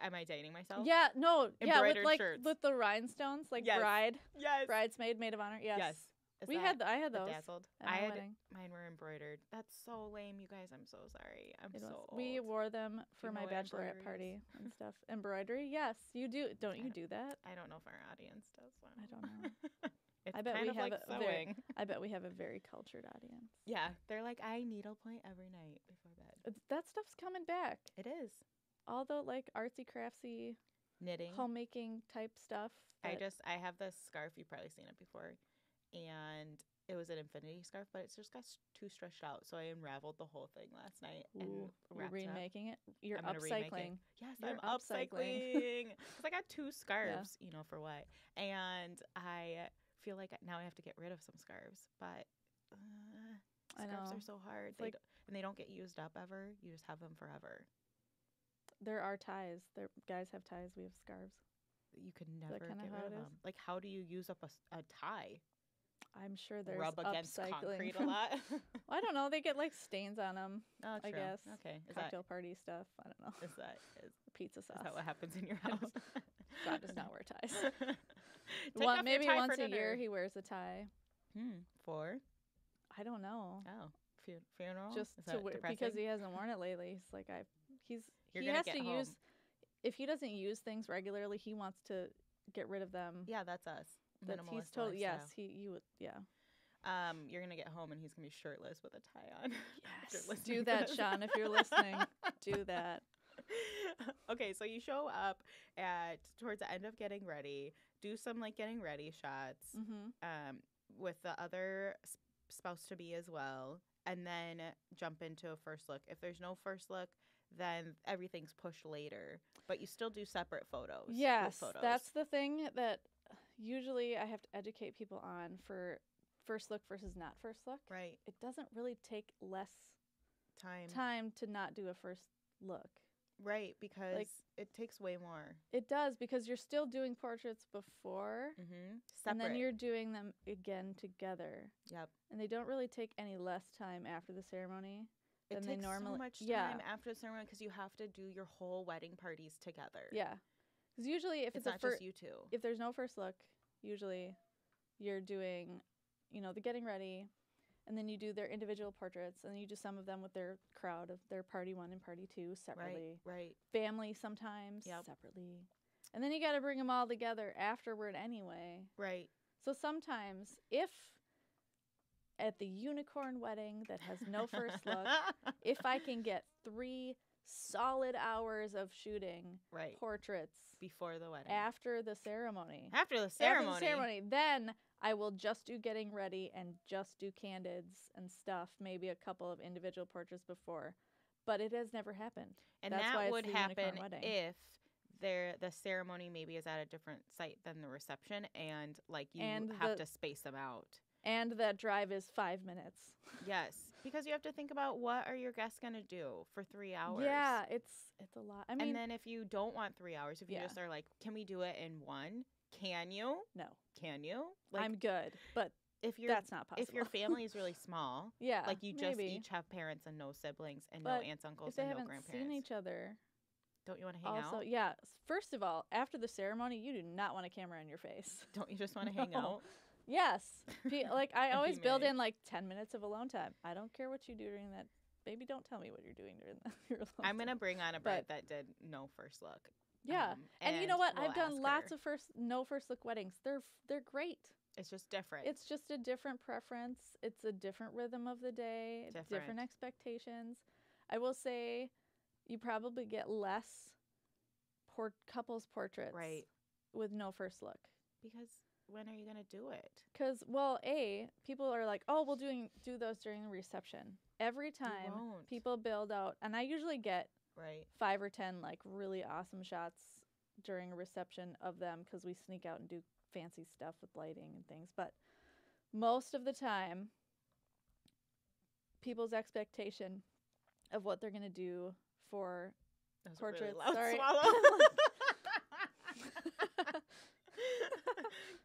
Am I dating myself?
Yeah, no, yeah, with
Embroidered
like
shirts.
with the rhinestones, like
Yes. Yes.
bridesmaid, maid of honor. Yes,
Yes. Is
we
that
had. I had those.
bedazzled?
at my wedding.
Mine were embroidered. That's so lame, you guys. I'm so sorry. I'm
It
so
was.
old.
We wore them for
you
my
know what
bachelorette
embroidery
party
is?
and stuff. Embroidery, yes, you do. Don't you do that?
I don't know if our audience does one.
I don't know.
It's
I bet
kind
we
of
have
like
a very-
sewing.
I bet we have a very cultured audience.
Yeah, they're like, I needlepoint every night before bed.
That stuff's coming back.
It is
All the like artsy craftsy
knitting.
homemaking type stuff.
I
that-
have this scarf. You've probably seen it before, and it was an infinity scarf, but it's just got too stretched out. So I unraveled the whole thing last night and
Ooh, you're
wrapped it up.
remaking it. You're
I'm gonna remake it.
upcycling.
Yes,
You're
I'm
upcycling.
upcycling. Because I got 2 scarves, you know, for what? And I feel like now I have to get rid of some scarves, but
I
scarves
know.
are so hard.
It's like-
And they don't get used up ever. You just have them forever.
There are ties. Guys have ties. We have scarves.
You can
that
never
kinda
get
how
rid of
it is?
them. Like, how do you use up a tie?
I'm sure there's
Rub against
upcycling.
concrete a lot?
I don't know. They get like stains on them.
Oh,
I
true.
guess.
Okay.
Cocktail party stuff. I don't know.
Is
Pizza sauce.
that what happens in your
I
house?
don't- God does not wear ties.
Take off your
Maybe
tie
once
for
a year
dinner.
he wears a tie.
For?
I don't know.
Oh, funeral?
Just
Is
to
that
wear because
depressing?
he hasn't worn it lately. He's like
You're
he
gonna
has
get
to
home.
use if he doesn't use things regularly, he wants to get rid of them.
Yeah, that's us.
He's
Minimalist
totally yes.
lifestyle.
You would yeah.
You're gonna get home and he's gonna be shirtless with a tie on. after
Yes.
listening
Do
to
that,
this.
Sean. If you're listening, do that.
Okay, so you show up towards the end of getting ready, do some like getting ready shots,
Mm-hmm.
with the other spouse to be as well, and then jump into a first look. If there's no first look, then everything's pushed later, but you still do separate photos. group
Yes,
photos.
that's the thing that usually I have to educate people on for first look versus not first look.
right
It doesn't really take less
time.
time to not do a first look.
Right, because
Like-
it takes way more.
It does because you're still doing portraits before
Mm-hmm. Separate.
and then you're doing them again together.
Yep.
And they don't really take any less time after the ceremony.
It
than
takes
they normally.
so much time
Yeah.
after the ceremony because you have to do your whole wedding parties together.
Yeah. Because usually if
It's
it's,
not
a
just you two.
if there's no first look, usually you're doing, the getting ready, and then you do their individual portraits, and then you do some of them with their crowd of their party 1 and party 2 separately.
Right.
Family sometimes
Yep.
separately. And then you got to bring them all together afterward anyway.
Right.
So sometimes if at the unicorn wedding that has no first look, if I can get 3 solid hours of shooting
Right.
portraits
Before the wedding.
after the ceremony.
After the
Then I will just do getting ready and just do candids and stuff, maybe a couple of individual portraits before. But it has never happened.
And
That's why
that
it's
would
the
happen
unicorn wedding.
if the ceremony maybe is at a different site than the reception, and like you have to space them out.
And that drive is 5 minutes.
Yes, because you have to think about what are your guests going to do for 3 hours.
Yeah, it's a lot. I mean,
and then if you don't want 3 hours, if you
Yeah.
just are like, can we do it in 1? Can you?
no,
Can you? Like,
I'm good, but
if
that's not possible.
If your family is really small,
yeah,
like you just
maybe.
each have parents and no siblings and
But
no aunts, uncles,
if they
and no
haven't
grandparents,
seen each other,
don't you want to hang
also,
out?
yeah. First of all, after the ceremony, you do not want a camera in your face.
Don't you just want to hang
No.
out?
Yes, like I
And
always
be
build
married.
in like 10 minutes of alone time. I don't care what you do during that. Baby, don't tell me what you're doing during your alone
I'm gonna
time.
bring on a bride that did no first look.
Yeah, and you know what?
we'll
I've done
ask
lots
her.
of no first look weddings. They're great.
It's just different.
It's just a different preference. It's a different rhythm of the day. It's different
Different.
expectations. I will say, you probably get less couples portraits
right,
with no first look.
because when are you gonna do it?
Because, well, people are like, oh, we'll do those during the reception. Every time
won't.
people build out, and I usually get
Right.
5 or 10 like really awesome shots during a reception of them because we sneak out and do fancy stuff with lighting and things. But most of the time, people's expectation of what they're going to do for
That was
portraits.
A really loud
Sorry.
swallow.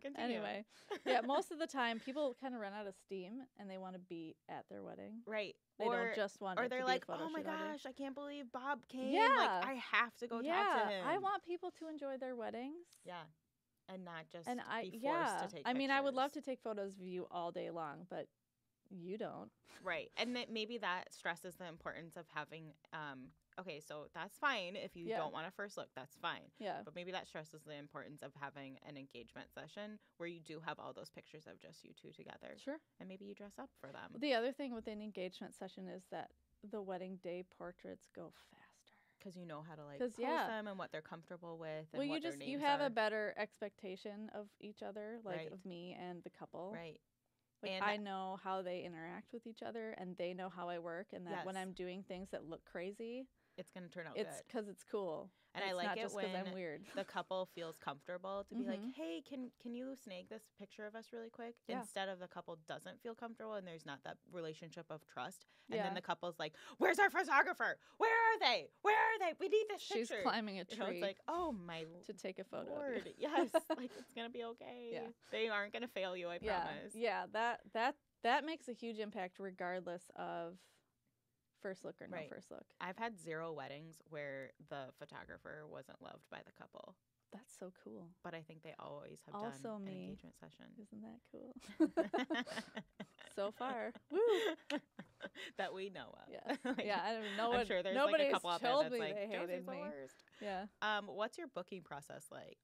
Continue.
Anyway, yeah, most of the time people kind of run out of steam and they want to be at their wedding.
Right.
They don't just want
or
it
they're
to
like,
be a photo
oh my
shoot all day.
gosh, I can't believe Bob came.
Yeah.
Like, I have to go talk to him.
I want people to enjoy their weddings.
Yeah. And not just
And
be forced to take
I mean, I would love
pictures.
to take photos of you all day long, but you don't.
Right. And maybe that stresses the importance of having, okay, so that's fine. If you
Yeah.
don't want a first look, that's fine.
Yeah.
But maybe that stresses the importance of having an engagement session where you do have all those pictures of just you two together.
Sure.
And maybe you dress up for them.
The other thing with an engagement session is that the wedding day portraits go faster.
Because you know how to like
'Cause,
pose
yeah.
them and what they're comfortable with and
Well,
what their
you
names
have
are.
a better expectation of each other, like
Right.
of me and the couple.
Right.
Like
And-
I know how they interact with each other, and they know how I work, and that when
Yes.
I'm doing things that look crazy,
It's going to turn out
it's
good.
because it's cool.
And I
it's
like
not
it
just 'cause I'm
when
weird.
The couple feels comfortable to be like,
Mhm.
hey, can you snag this picture of us really quick?
Yeah.
Instead of the couple doesn't feel comfortable and there's not that relationship of trust. And
Yeah.
then the couple's like, where's our photographer? Where are they? Where are they? We need this
She's
picture.
climbing a
You know,
tree
it's like, oh my
to take a photo. of
Lord.
you.
Yes. Like, it's going to be okay.
Yeah.
They aren't going to fail you, I promise.
Yeah, that makes a huge impact regardless of first look or no
Right.
first look.
I've had 0 weddings where the photographer wasn't loved by the couple.
That's so cool.
But I think they always have
Also
done an
me.
engagement session.
Isn't that cool? So far. Woo.
That we know of.
Yeah.
Like,
Yeah, I don't know
I'm
what
sure there's like
nobody's
a couple out there
told
that's
me
like,
they
Josie's
hated
the
me.
worst.
Yeah.
What's your booking process like?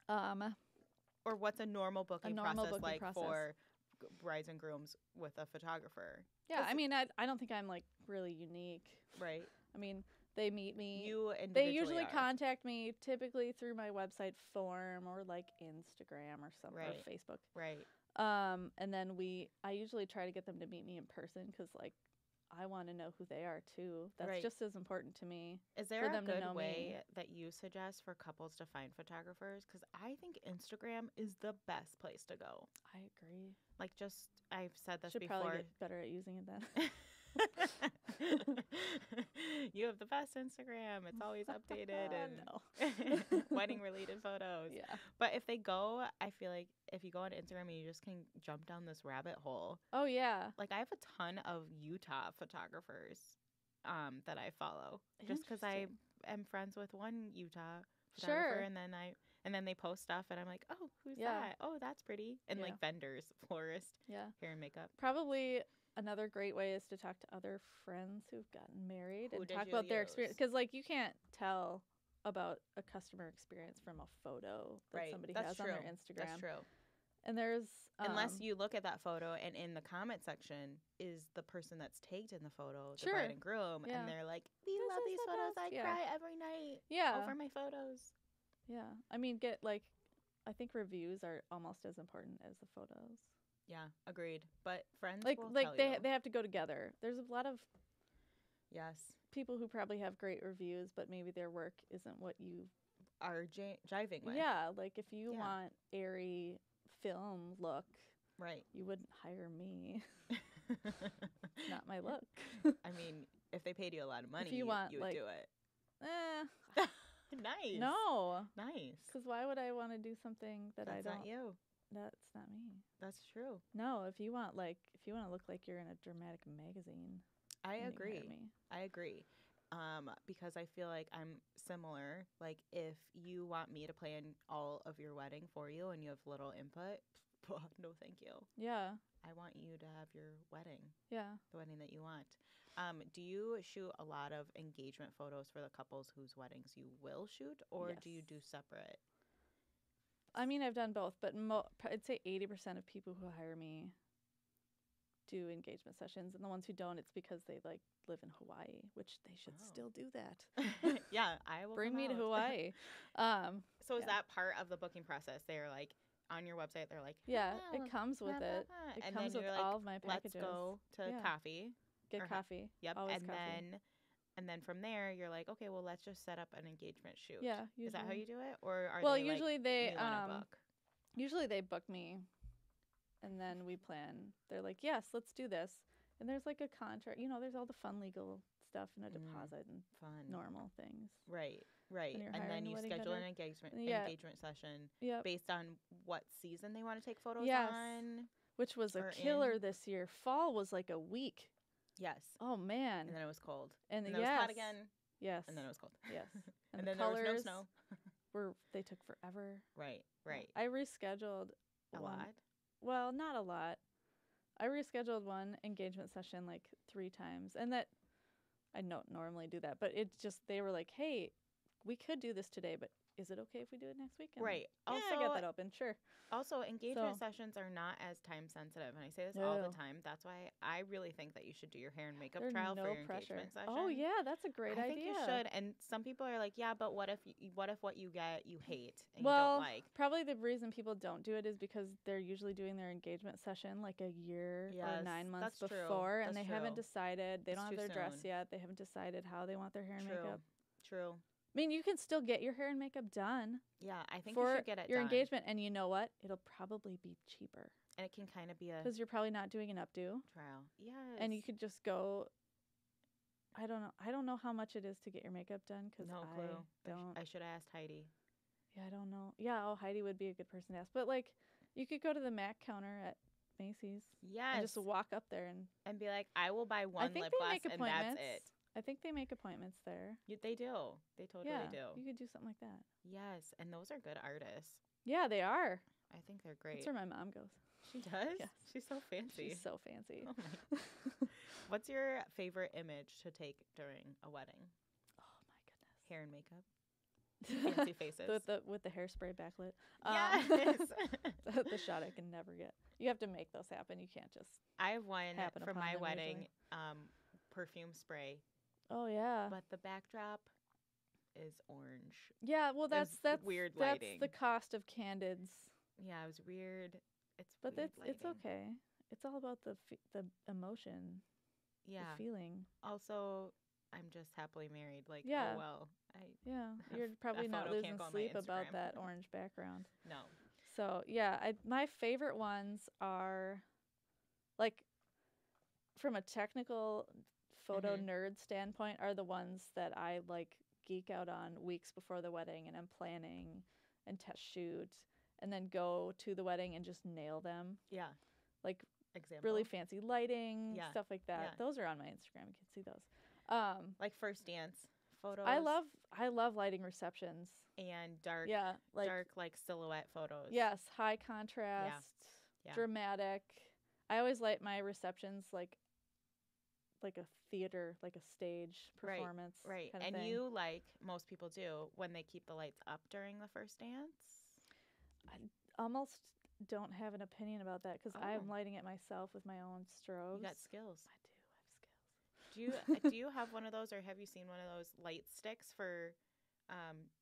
Um
Or what's a normal booking
normal
process
booking
like
process.
for brides and grooms with a photographer?
yeah,
'Cause-
I mean I don't think I'm like really unique.
Right.
I mean, they meet me.
You
They
individually
usually
are.
contact me typically through my website form or like Instagram or something
Right.
or Facebook.
Right.
And then I usually try to get them to meet me in person because like I want to know who they are too. That's
Right.
just as important to me.
Is there a
them to
good
know
way
me.
that you suggest for couples to find photographers? Because I think Instagram is the best place to go.
I agree.
Like, just, I've said this
Should
before.
probably get better at using it then.
You have the best Instagram. It's always updated and wedding related photos.
Yeah.
But if they go, I feel like if you go on Instagram, you just can jump down this rabbit hole.
Oh, yeah.
Like I have a ton of Utah photographers that I follow just because I am friends with one Utah photographer, and then they post stuff, and I'm like, oh, who's that? Oh, that's pretty. And like vendors, florist, hair and makeup.
Probably another great way is to talk to other friends who've gotten married and talk about their experience. Because like you can't tell about a customer experience from a photo that somebody has on their Instagram.
That's true.
And there's
unless you look at that photo and in the comment section is the person that's tagged in the photo, the bride and groom, and they're like, we love these photos. I cry every night over my photos.
Yeah. I mean, I think reviews are almost as important as the photos.
Yeah, agreed. But friends
like
will tell
they
you.
they have to go together. There's a lot of people who probably have great reviews, but maybe their work isn't what you
are jiving with.
Yeah, like if you want airy film look, you wouldn't hire me. It's not my look.
I mean, if they paid you a lot of money, you would do it. Nice.
No.
Nice.
Because why would I want to do something that
That's
I don't?
not you.
That's not me.
That's true.
No, if you want to look like you're in a dramatic magazine.
I agree. Because I feel like I'm similar. Like if you want me to plan all of your wedding for you and you have little input, no, thank you.
Yeah.
I want you to have your wedding.
Yeah.
The wedding that you want. Do you shoot a lot of engagement photos for the couples whose weddings you will shoot, or do you do separate?
I mean, I've done both, but I'd say 80% of people who hire me do engagement sessions, and the ones who don't, it's because they live in Hawaii, which they should still do that.
Yeah, I will
bring me to Hawaii.
So is that part of the booking process? They're like on your website. They're like,
it comes with it. It
and
comes
then
with
you're
all of my packages.
Let's go to coffee.
Get coffee.
Yep.
Always
and
coffee.
then from there you're like, okay, well, let's just set up an engagement shoot.
Yeah. Usually.
Is that how you do it, or are they
usually
like,
they
book?
Usually they book me, and then we plan. They're like, yes, let's do this, and there's like a contract. There's all the fun legal stuff and a deposit and normal things.
Right. And then you schedule an engagement session based on what season they want to take photos on.
Which was a killer this year. Fall was like a week.
Yes.
Oh, man.
And then it was cold.
And then
it was hot again.
Yes.
And then it was cold.
Yes.
And
the
then
colors
there was no snow.
They took forever.
Right.
I rescheduled
a lot.
Well, not a lot. I rescheduled one engagement session like 3 times. And that I don't normally do that. But it's just they were like, hey, we could do this today, but is it okay if we do it next week?
Right.
Also, I get that open. Sure.
Also, engagement sessions are not as time sensitive, and I say this all the time. That's why I really think that you should do your hair and makeup trial for your engagement session.
Oh yeah, that's a great idea.
I think you should. And some people are like, yeah, but what if what you get you hate and you don't like?
Probably the reason people don't do it is because they're usually doing their engagement session like a year or 9 months before, and they haven't decided. They don't have their dress yet. They haven't decided how they want their hair and makeup.
True.
I mean, you can still get your hair and makeup done.
Yeah, I think you should get it
your
done.
Engagement, and you know what? It'll probably be cheaper.
And it can kind of be
because you're probably not doing an updo
trial. Yes.
And you could just go. I don't know how much it is to get your makeup done because
no clue.
I
should have asked Heidi.
Yeah, I don't know. Yeah, Heidi would be a good person to ask. But you could go to the MAC counter at Macy's.
Yes.
And just walk up there and
be like, I will buy one lip gloss and that's it.
I think they make appointments there.
They do. They totally do.
You could do something like that.
Yes, and those are good artists.
Yeah, they are.
I think they're great.
That's where my mom goes.
She does?
Yeah.
She's so fancy.
She's so fancy.
Oh my. What's your favorite image to take during a wedding?
Oh my goodness.
Hair and makeup. Fancy faces.
with the hairspray backlit.
Yes.
The shot I can never get. You have to make those happen. You can't just.
I have one for my wedding. Perfume spray.
Oh yeah.
But the backdrop is orange.
Yeah, well that's
weird lighting.
That's the cost of candids.
Yeah, it was weird.
It's okay. It's all about the emotion.
Yeah.
The feeling.
Also, I'm just happily married.
yeah.
Oh well.
You're probably not losing sleep about that orange background.
No.
So yeah, my favorite ones are from a technical photo
Mhm.
nerd standpoint, are the ones that I like geek out on weeks before the wedding, and I'm planning and test shoot, and then go to the wedding and just nail them.
Yeah.
Like
Example.
really fancy lighting,
Yeah.
stuff like that.
Yeah.
Those are on my Instagram. You can see those.
Like first dance photos.
I love lighting receptions.
And dark,
Yeah, like
dark like silhouette photos.
yes, high contrast,
Yeah.
dramatic. I always light my receptions like a theater, like a stage performance.
Right.
Kind of
And
thing.
you, like most people do, when they keep the lights up during the first dance.
almost don't have an opinion about that because
Oh.
I'm lighting it myself with my own strobes.
You got skills.
I do have skills.
Do you have one of those, or have you seen one of those light sticks for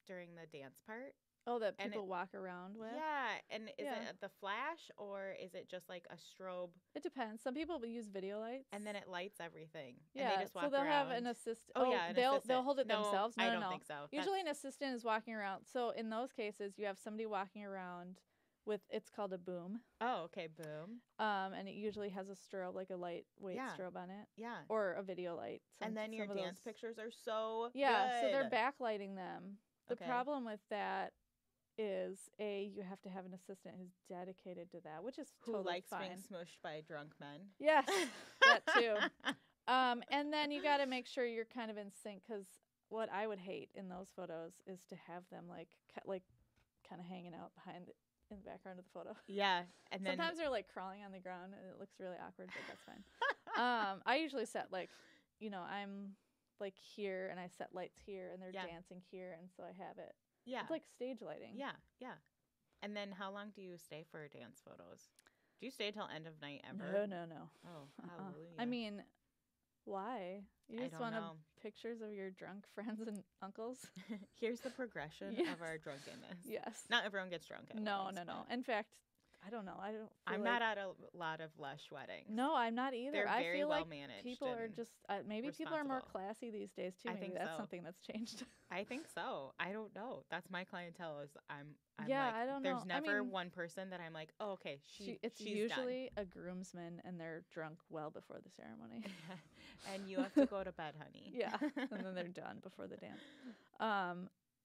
during the dance part?
Oh, that
And
people walk around with?
Yeah, and is
Yeah.
it the flash, or is it just like a strobe
It depends. Some people will use video lights.
and then it lights everything?
yeah,
and they just walk
so they'll have
around?
an assistant.
Oh, yeah, an
they'll
assistant.
hold it
No,
themselves. No,
I
no,
don't
no.
think so.
Usually an assistant is walking around. So in those cases, you have somebody walking around with, it's called a boom.
Oh, okay, boom.
And it usually has a strobe, like a lightweight
Yeah.
strobe on it,
Yeah.
or a video light.
And then your
some of
dance
those-
pictures are so
Yeah, so
good.
they're backlighting them. The
Okay.
problem with that is you have to have an assistant who's dedicated to that, which is
Who
totally
likes
fine.
being smushed by drunk men.
Yes, that too. And then you got to make sure you're kind of in sync, because what I would hate in those photos is to have them like kind of hanging out in the background of the photo.
Yeah, and then
Sometimes they're like crawling on the ground and it looks really awkward, but that's fine. I usually set I'm like here and I set lights here and they're
Yeah.
dancing here, and so I have it.
yeah,
It's like stage lighting.
yeah. And then how long do you stay for dance photos? Do you stay till end of night ever?
No.
Oh,
Uh-uh.
hallelujah.
I mean, why? You
I
just
don't
want
know.
pictures of your drunk friends and uncles?
Here's the progression
Yes.
of our drunkenness.
Yes.
Not everyone gets drunk at
No.
weddings, but
In fact, I don't know. I don't. Feel
I'm
like,
not at a lot of lush weddings.
No, I'm not either.
They're
I
very
feel
well
like
managed.
people are
and
just maybe people are more
responsible.
classy these days too.
I
Maybe
think
that's
so.
something that's changed.
I think so. I don't know. That's my clientele. Is I'm
Yeah,
like,
I don't
there's
know. I
never
mean,
one person that I'm like, oh, okay,
It's
she's
usually a groomsman, and they're drunk well before the ceremony.
done. And you have to go to bed, honey.
Yeah, and then they're done before the dance.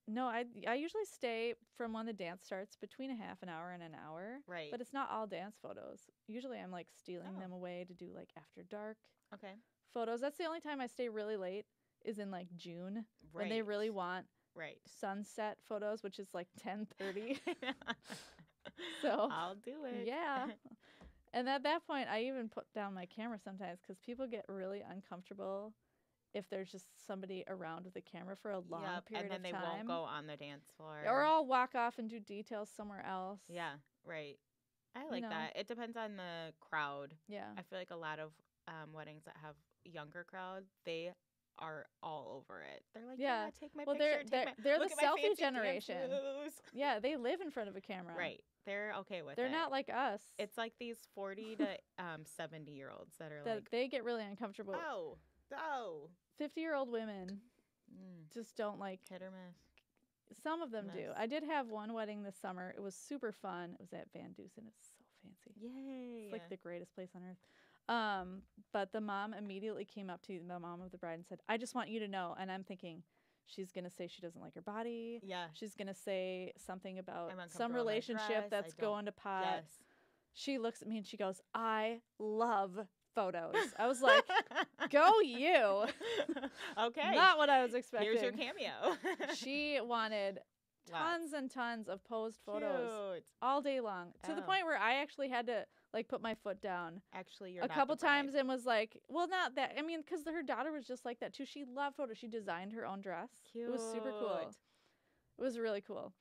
No, I usually stay from when the dance starts between a half an hour and an hour.
Right.
But it's not all dance photos. Usually I'm like stealing
Oh.
them away to do like after dark
Okay.
photos. That's the only time I stay really late is in like June when they really want
Right.
sunset photos, which is like 10:30. So
I'll do it.
yeah. And at that point, I even put down my camera sometimes because people get really uncomfortable if there's just somebody around with the camera for a long
Yep,
period
and then
of
they
time.
won't go on the dance floor.
Or I'll walk off and do details somewhere else.
Yeah, right. I like
know.
that. It depends on the crowd.
Yeah.
I feel like a lot of weddings that have younger crowds, they are all over it. They're like,
Yeah.
yeah, take my
Well,
picture.
they're
look
the
at my
selfie
fancy dance
generation.
moves."
Yeah, they live in front of a camera.
Right. They're okay with
They're
it.
not like us.
It's like these 40 to 70-year-olds that are
that
like,
they get really uncomfortable.
oh,
50-year-old women just don't like.
hit or miss.
Some of them do.
Miss.
I did have one wedding this summer. It was super fun. It was at Van Dusen. It's so fancy.
Yay.
It's like the greatest place on earth. But the mom immediately came up to the mom of the bride and said, "I just want you to know." And I'm thinking, she's gonna say she doesn't like her body.
Yeah.
She's gonna say something about
I'm
some
uncomfortable in my
relationship
dress.
that's
I don't-
going to pot.
Yes.
She looks at me and she goes, "I love photos." I was like, "Go you."
Okay.
Not what I was expecting.
Here's your cameo.
She wanted
Lots.
tons and tons of posed photos
Cute.
all day long, to the
Oh.
point where I actually had to like put my foot down
Actually, you're
a
not
couple
the bride.
times and was like, well, not that. I mean, because her daughter was just like that too. She loved photos. She designed her own dress. It was super cool.
Cute.
It was really cool.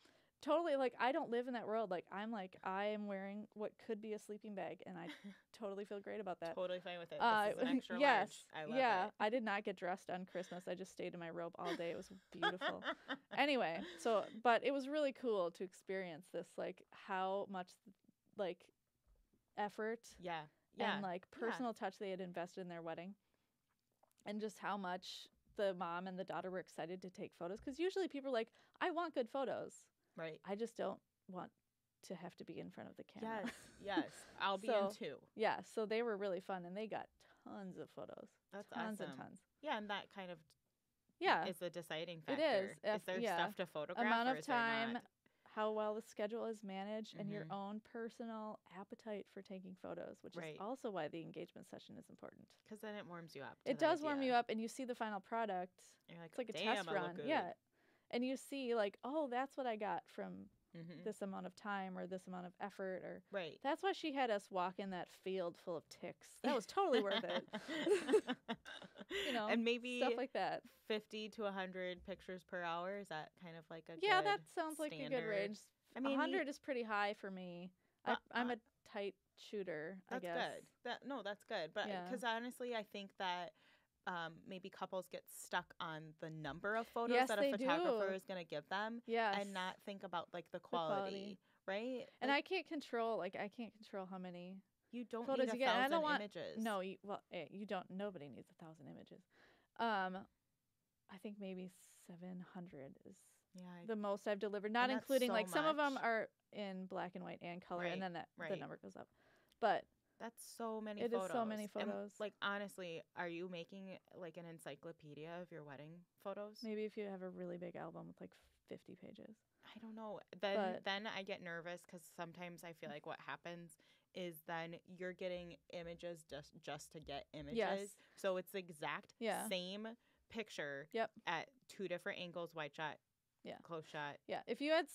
Totally, like, I don't live in that world. Like, I am wearing what could be a sleeping bag, and I totally feel great about that.
Totally fine with it. This is an extra
yes,
large. I love
yeah.
it.
I did not get dressed on Christmas. I just stayed in my robe all day. It was beautiful. Anyway, but it was really cool to experience this, like, how much, like, effort
Yeah. Yeah.
and, like, personal touch they had invested in their wedding, and just how much the mom and the daughter were excited to take photos. Because usually people are like, I want good photos.
Right.
I just don't want to have to be in front of the camera.
Yes. Yes. I'll be
So-
in too.
Yeah, so they were really fun, and they got tons of photos.
That's
tons
awesome.
and tons.
Yeah, and that kind of
Yeah,
is the deciding
it
factor.
is.
Is there stuff to photograph
Amount
or
of
is there
time,
not?
how well the schedule is managed, and your
Mhm.
own personal appetite for taking photos, which
Right.
is also why the engagement session is important.
Because then it warms you up. To
It
the
does warm
idea.
you up, and you see the final product.
You're like,
It's like a
damn,
test
I look
run.
good.
Yeah. And you see, like, oh, that's what I got from
Mhm.
this amount of time or this amount of effort. Or
Right.
that's why she had us walk in that field full of ticks. That was totally worth it. You know,
and maybe
stuff like that.
50 to 100 pictures per hour. Is that kind of like a
Yeah,
good
that sounds like a good
standard?
range.
I mean,
100 is pretty high for me. I'm a tight shooter, I
that's
guess.
good. That's good. But
Yeah.
because honestly, I think that maybe couples get stuck on the number of photos
Yes,
that a
they
photographer
do.
is going to give them,
Yes.
and not think about like the quality, right?
And
like,
I can't control how many
you don't
photos
need
you get. And I
1,000
don't want
images.
No, you don't. Nobody needs 1,000 images. I think maybe 700 is the most I've delivered, not
And that's
including
so
like some of them
much.
are in black and white and color,
Right,
and then the
right.
number goes up. But
That's so many
it
photos.
is so many
And,
photos.
like, honestly, are you making like an encyclopedia of your wedding photos?
Maybe if you have a really big album with like 50 pages.
I don't know. Then I get nervous because sometimes I feel like what happens is then you're getting images just to get images.
Yes.
So it's the exact
Yeah.
same picture
Yep.
at two different angles, wide shot,
Yeah.
close shot.
Yeah. If you had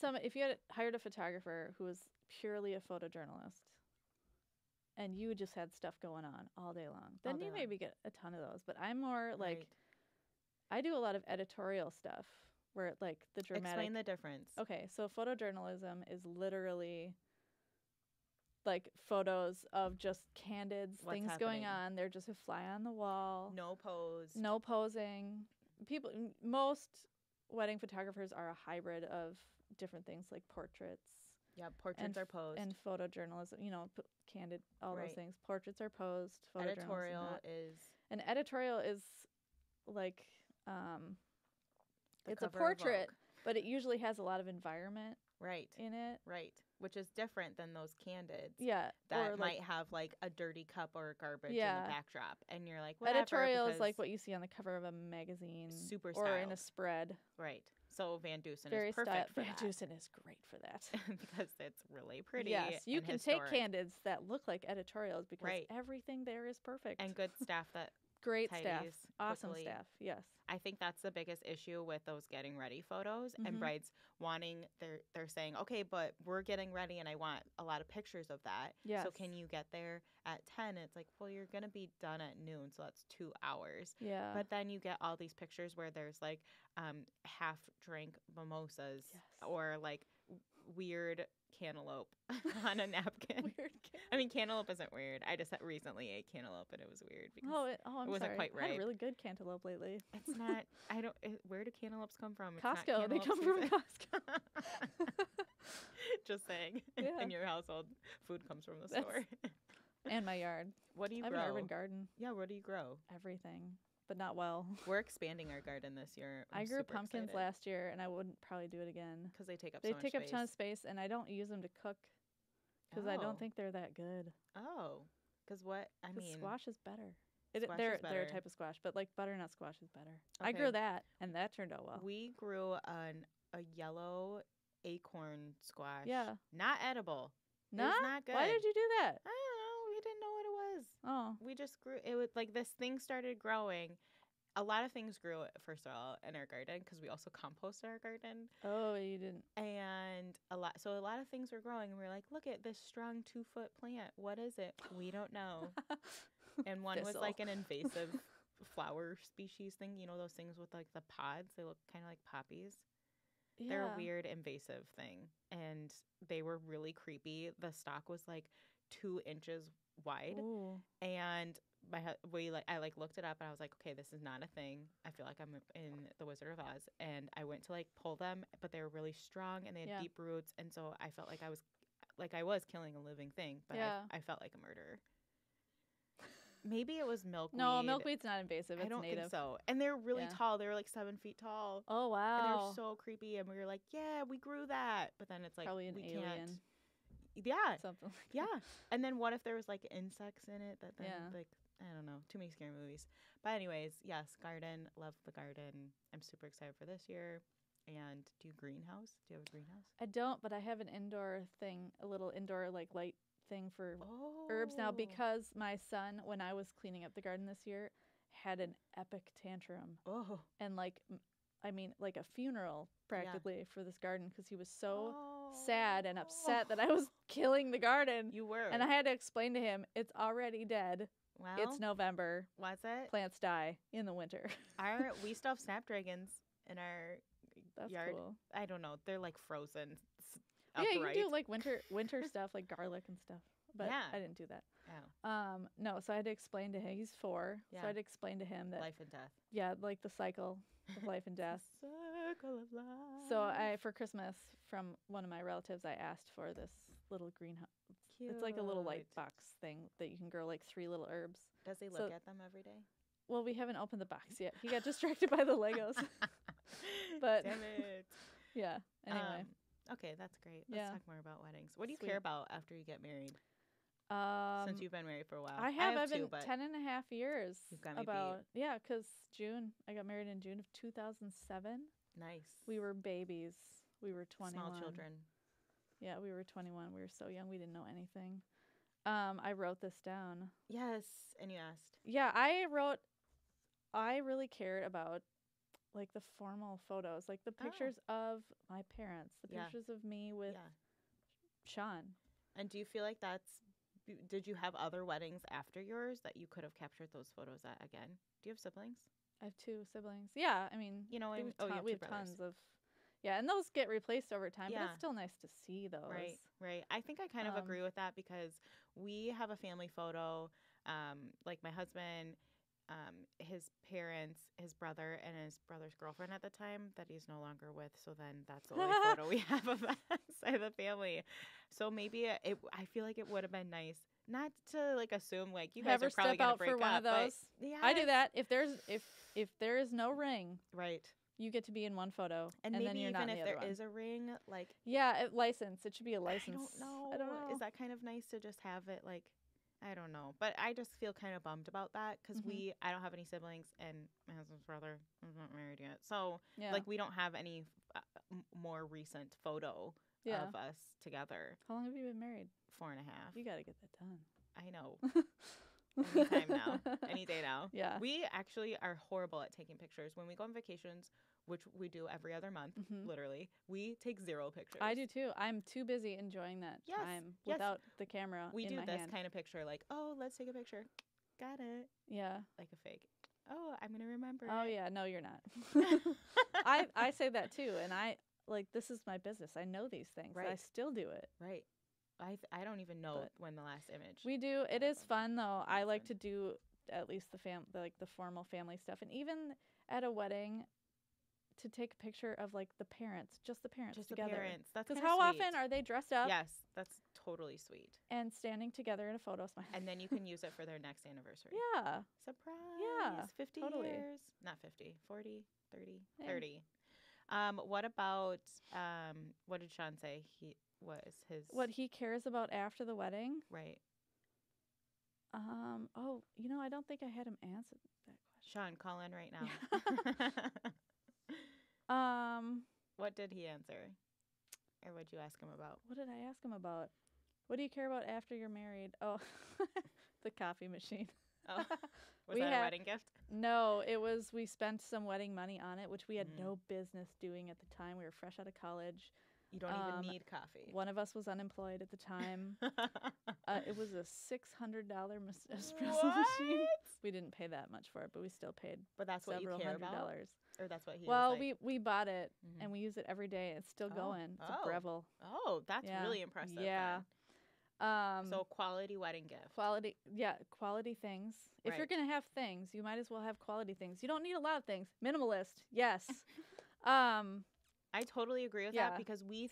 hired a photographer who was purely a photojournalist and you just had stuff going on all day long, then you maybe get a ton of those. But I'm more like,
Right.
I do a lot of editorial stuff where like the dramatic.
Explain the difference.
Okay, so photojournalism is literally like photos of just candid
What's
things going
happening.
on. They're just a fly on the wall.
No pose.
No posing. Most wedding photographers are a hybrid of different things like portraits
Yeah, portraits are posed.
and photojournalism, candid, all those
Right.
things. Portraits are posed, photojournalism
Editorial
not.
is
An editorial is like
the
it's a
cover of
portrait,
Vogue.
but it usually has a lot of environment
Right.
in it.
Right. Which is different than those candids.
Yeah,
That
or
might have like a dirty cup or garbage in
Yeah.
the backdrop, and you're like, whatever.
editorial is
because-
like what you see on the cover of a magazine,
Super
or in a
styled.
spread.
Right. So Van Dusen
Very
is perfect for
Van
that
Dusen is great for that.
because it's really pretty.
Yes, you
and
can
historic.
take candids that look like editorials because
Right.
everything there is perfect.
and good staff that
great staff,
tidies
awesome
quickly.
staff. Yes.
I think that's the biggest issue with those getting ready photos and
Mhm.
brides wanting they're saying, okay, but we're getting ready and I want a lot of pictures of that.
Yes.
So can you get there at 10? It's like, well, you're gonna be done at noon, so that's 2 hours.
Yeah.
But then you get all these pictures where there's like half drink mimosas
Yes.
or like weird cantaloupe on a napkin.
Weird.
I mean, cantaloupe isn't weird. I just had ate cantaloupe and it was weird because
I'm
wasn't
sorry.
quite
I had
ripe.
a really good cantaloupe lately.
it's not. I don't. Where do cantaloupes come from? It's not
Costco. They
cantaloupe
come from
season.
Costco.
Just saying.
Yeah.
In your household, food comes from the
That's-
store.
And my yard.
What do you
I have
grow?
an urban garden.
Yeah, what do you grow?
Everything, but not well.
We're expanding our garden this year.
I grew pumpkins last year, and I wouldn't probably do it again.
because they take up.
They
so much
take up a
space.
ton of space, and I don't use them to cook because I
Oh.
don't think they're that good.
Oh, because what I
'Cause
mean,
squash is better.
Squash
They're
is
a
better.
type of squash, but like butternut squash is better. I
Okay.
grew that, and that turned out well.
we grew a yellow acorn squash.
Yeah.
not edible. It
Nah?
was not good.
Why did you do that?
I don't know. We didn't know what it was.
Oh,
We just grew it was like this thing started growing. A lot of things grew first of all in our garden because we also compost our garden,
you didn't.
and a lot of things were growing, and we were like, look at this strong 2-foot plant. What is it? We don't know. And one was
Thistle.
like an invasive flower species thing. You know those things with like the pods? They look kind of like poppies. They're a
Yeah.
weird invasive thing, and they were really creepy. The stalk was like 2 inches wide,
Ooh.
and I looked it up, and I was like, okay, this is not a thing. I feel like I'm in The Wizard of Oz, and I went to like pull them, but they were really strong and they had
Yeah.
deep roots, and so I felt like I was killing a living thing, but
Yeah.
I felt like a murderer. Maybe it was milkweed.
No, milkweed's not invasive. It's
I don't
native.
think so. And they're really
Yeah.
tall. They were like 7 feet tall.
Oh
And
wow.
they're so creepy. And we were like, yeah, we grew that. But then it's like,
Probably an
we
alien.
can't. Yeah.
Something. Like
Yeah. And then what if there was like insects in it that then
Yeah.
like I don't know, too many scary movies. But anyways, yes, garden, love the garden. I'm super excited for this year. And do you greenhouse? Do you have a greenhouse?
I don't, but I have an indoor thing, a little indoor like light thing for herbs now, because my son, when I was cleaning up the garden this year, had an epic tantrum.
Oh.
And like like a funeral practically for this garden, because he was so sad and upset that I was killing the garden.
You were.
And I had to explain to him, it's already dead.
Well,
it's November.
Was it?
Plants die in the winter.
We still have snapdragons in our
That's
yard.
cool.
I don't know. They're like frozen.
Yeah, you
upright.
can do like winter stuff like garlic and stuff. But
Yeah.
I didn't do that.
Oh.
No, so I had to explain to him. He's 4.
Yeah.
So I had to explain to him that
Life and death.
yeah, like the cycle of life and death.
Circle of life.
So for Christmas, from one of my relatives, I asked for this little greenhouse. It's like a little light
Cute.
box thing that you can grow like 3 little herbs.
Does he
so-
look at them every day?
Well, we haven't opened the box yet. He got distracted by the Legos. But
Damn it.
yeah. Anyway,
Okay, that's great.
Yeah.
Let's talk more about weddings. What do you
Sweet.
care about after you get married? Since you've been married for a while.
I've
too,
been
but
10 and a half years.
You've got me
about yeah, because I got married in June of 2007.
nice.
We were babies. We were 21.
Small children.
Yeah, we were 21. We were so young. We didn't know anything. I wrote this down.
Yes, and you asked.
Yeah, I really cared about like the formal photos, like the pictures of my parents, the
Yeah.
pictures of me with
Yeah.
Sean.
And do you feel like did you have other weddings after yours that you could have captured those photos at again? Do you have siblings?
I have 2 siblings. Yeah, I mean,
You know what I
we
mean?
have,
Oh, you have
we
two
have
brothers.
tons of, yeah, and those get replaced over time, but
Yeah.
it's still nice to see those.
Right. I think I kind of agree with that because we have a family photo, like my husband, his parents, his brother, and his brother's girlfriend at the time that he's no longer with. So then that's the only photo we have of that side of the family. So maybe I feel like it would have been nice not to like assume like you guys
Never
are probably
step
gonna
out
break
for one
up,
of those.
But
I do
yes.
that. If there is no ring,
Right.
you get to be in one photo,
And
then
maybe
you're not
even
in
if
the
there
other one.
is a ring, like
Yeah, license. It should be a license.
I don't know. Is that kind of nice to just have it like, I don't know. But I just feel kind of bummed about that because
Mhm.
I don't have any siblings and my husband's brother is not married yet. So
Yeah.
like we don't have any more recent photo
Yeah.
of us together.
How long have you been married?
4.5.
You got to get that done.
I know. Anytime now. Any day now.
Yeah.
We actually are horrible at taking pictures. When we go on vacations, which we do every other month,
Mhm.
literally, we take 0 pictures.
I do too. I'm too busy enjoying that
Yes,
time
yes.
without the camera
We
in
do
my
this
hand.
kind of picture like, oh, let's take a picture. Got it.
Yeah.
Like a fake. Oh, I'm going to remember
Oh
it.
yeah. No, you're not. I say that too, and I like this is my business. I know these things. I
Right.
still do it.
Right. I don't even know
But
when the last image.
We do. It is fun though. I like
fun.
to do at least the formal family stuff, and even at a wedding, to take a picture of like the parents, just the parents
Just
together.
the parents. That's
Because
kinda
how
sweet.
often are they dressed up
Yes, that's totally sweet.
and standing together in a photo?
And then you can use it for their next anniversary.
Yeah.
Surprise. 50
totally.
years. Not 50. 40, 30,
Yeah.
30. What about what did Sean say? What is his
What he cares about after the wedding?
right.
Oh, I don't think I had him answer that
Sean, call in right now.
question.
What did he answer? Or what'd you ask him about?
What did I ask him about? What do you care about after you're married? Oh, the coffee machine.
Oh, was
We
that a
had-
wedding gift?
No, we spent some wedding money on it, which we had
Mm.
no business doing at the time. We were fresh out of college.
You don't even need coffee.
One of us was unemployed at the time. It was a $600 espresso machine.
What?
We didn't pay that much for it, but we still paid
But that's what you
several
care
$100.
about? Or that's what he
Well,
was like?
we bought it
Mhm.
and we use it every day. It's still
Oh.
going. It's
Oh.
a Breville.
Oh, that's
Yeah.
really impressive.
Yeah.
then. So quality wedding gift.
Quality things. If you're
Right.
gonna have things, you might as well have quality things. You don't need a lot of things. Minimalist, yes.
I totally agree with
Yeah.
that because we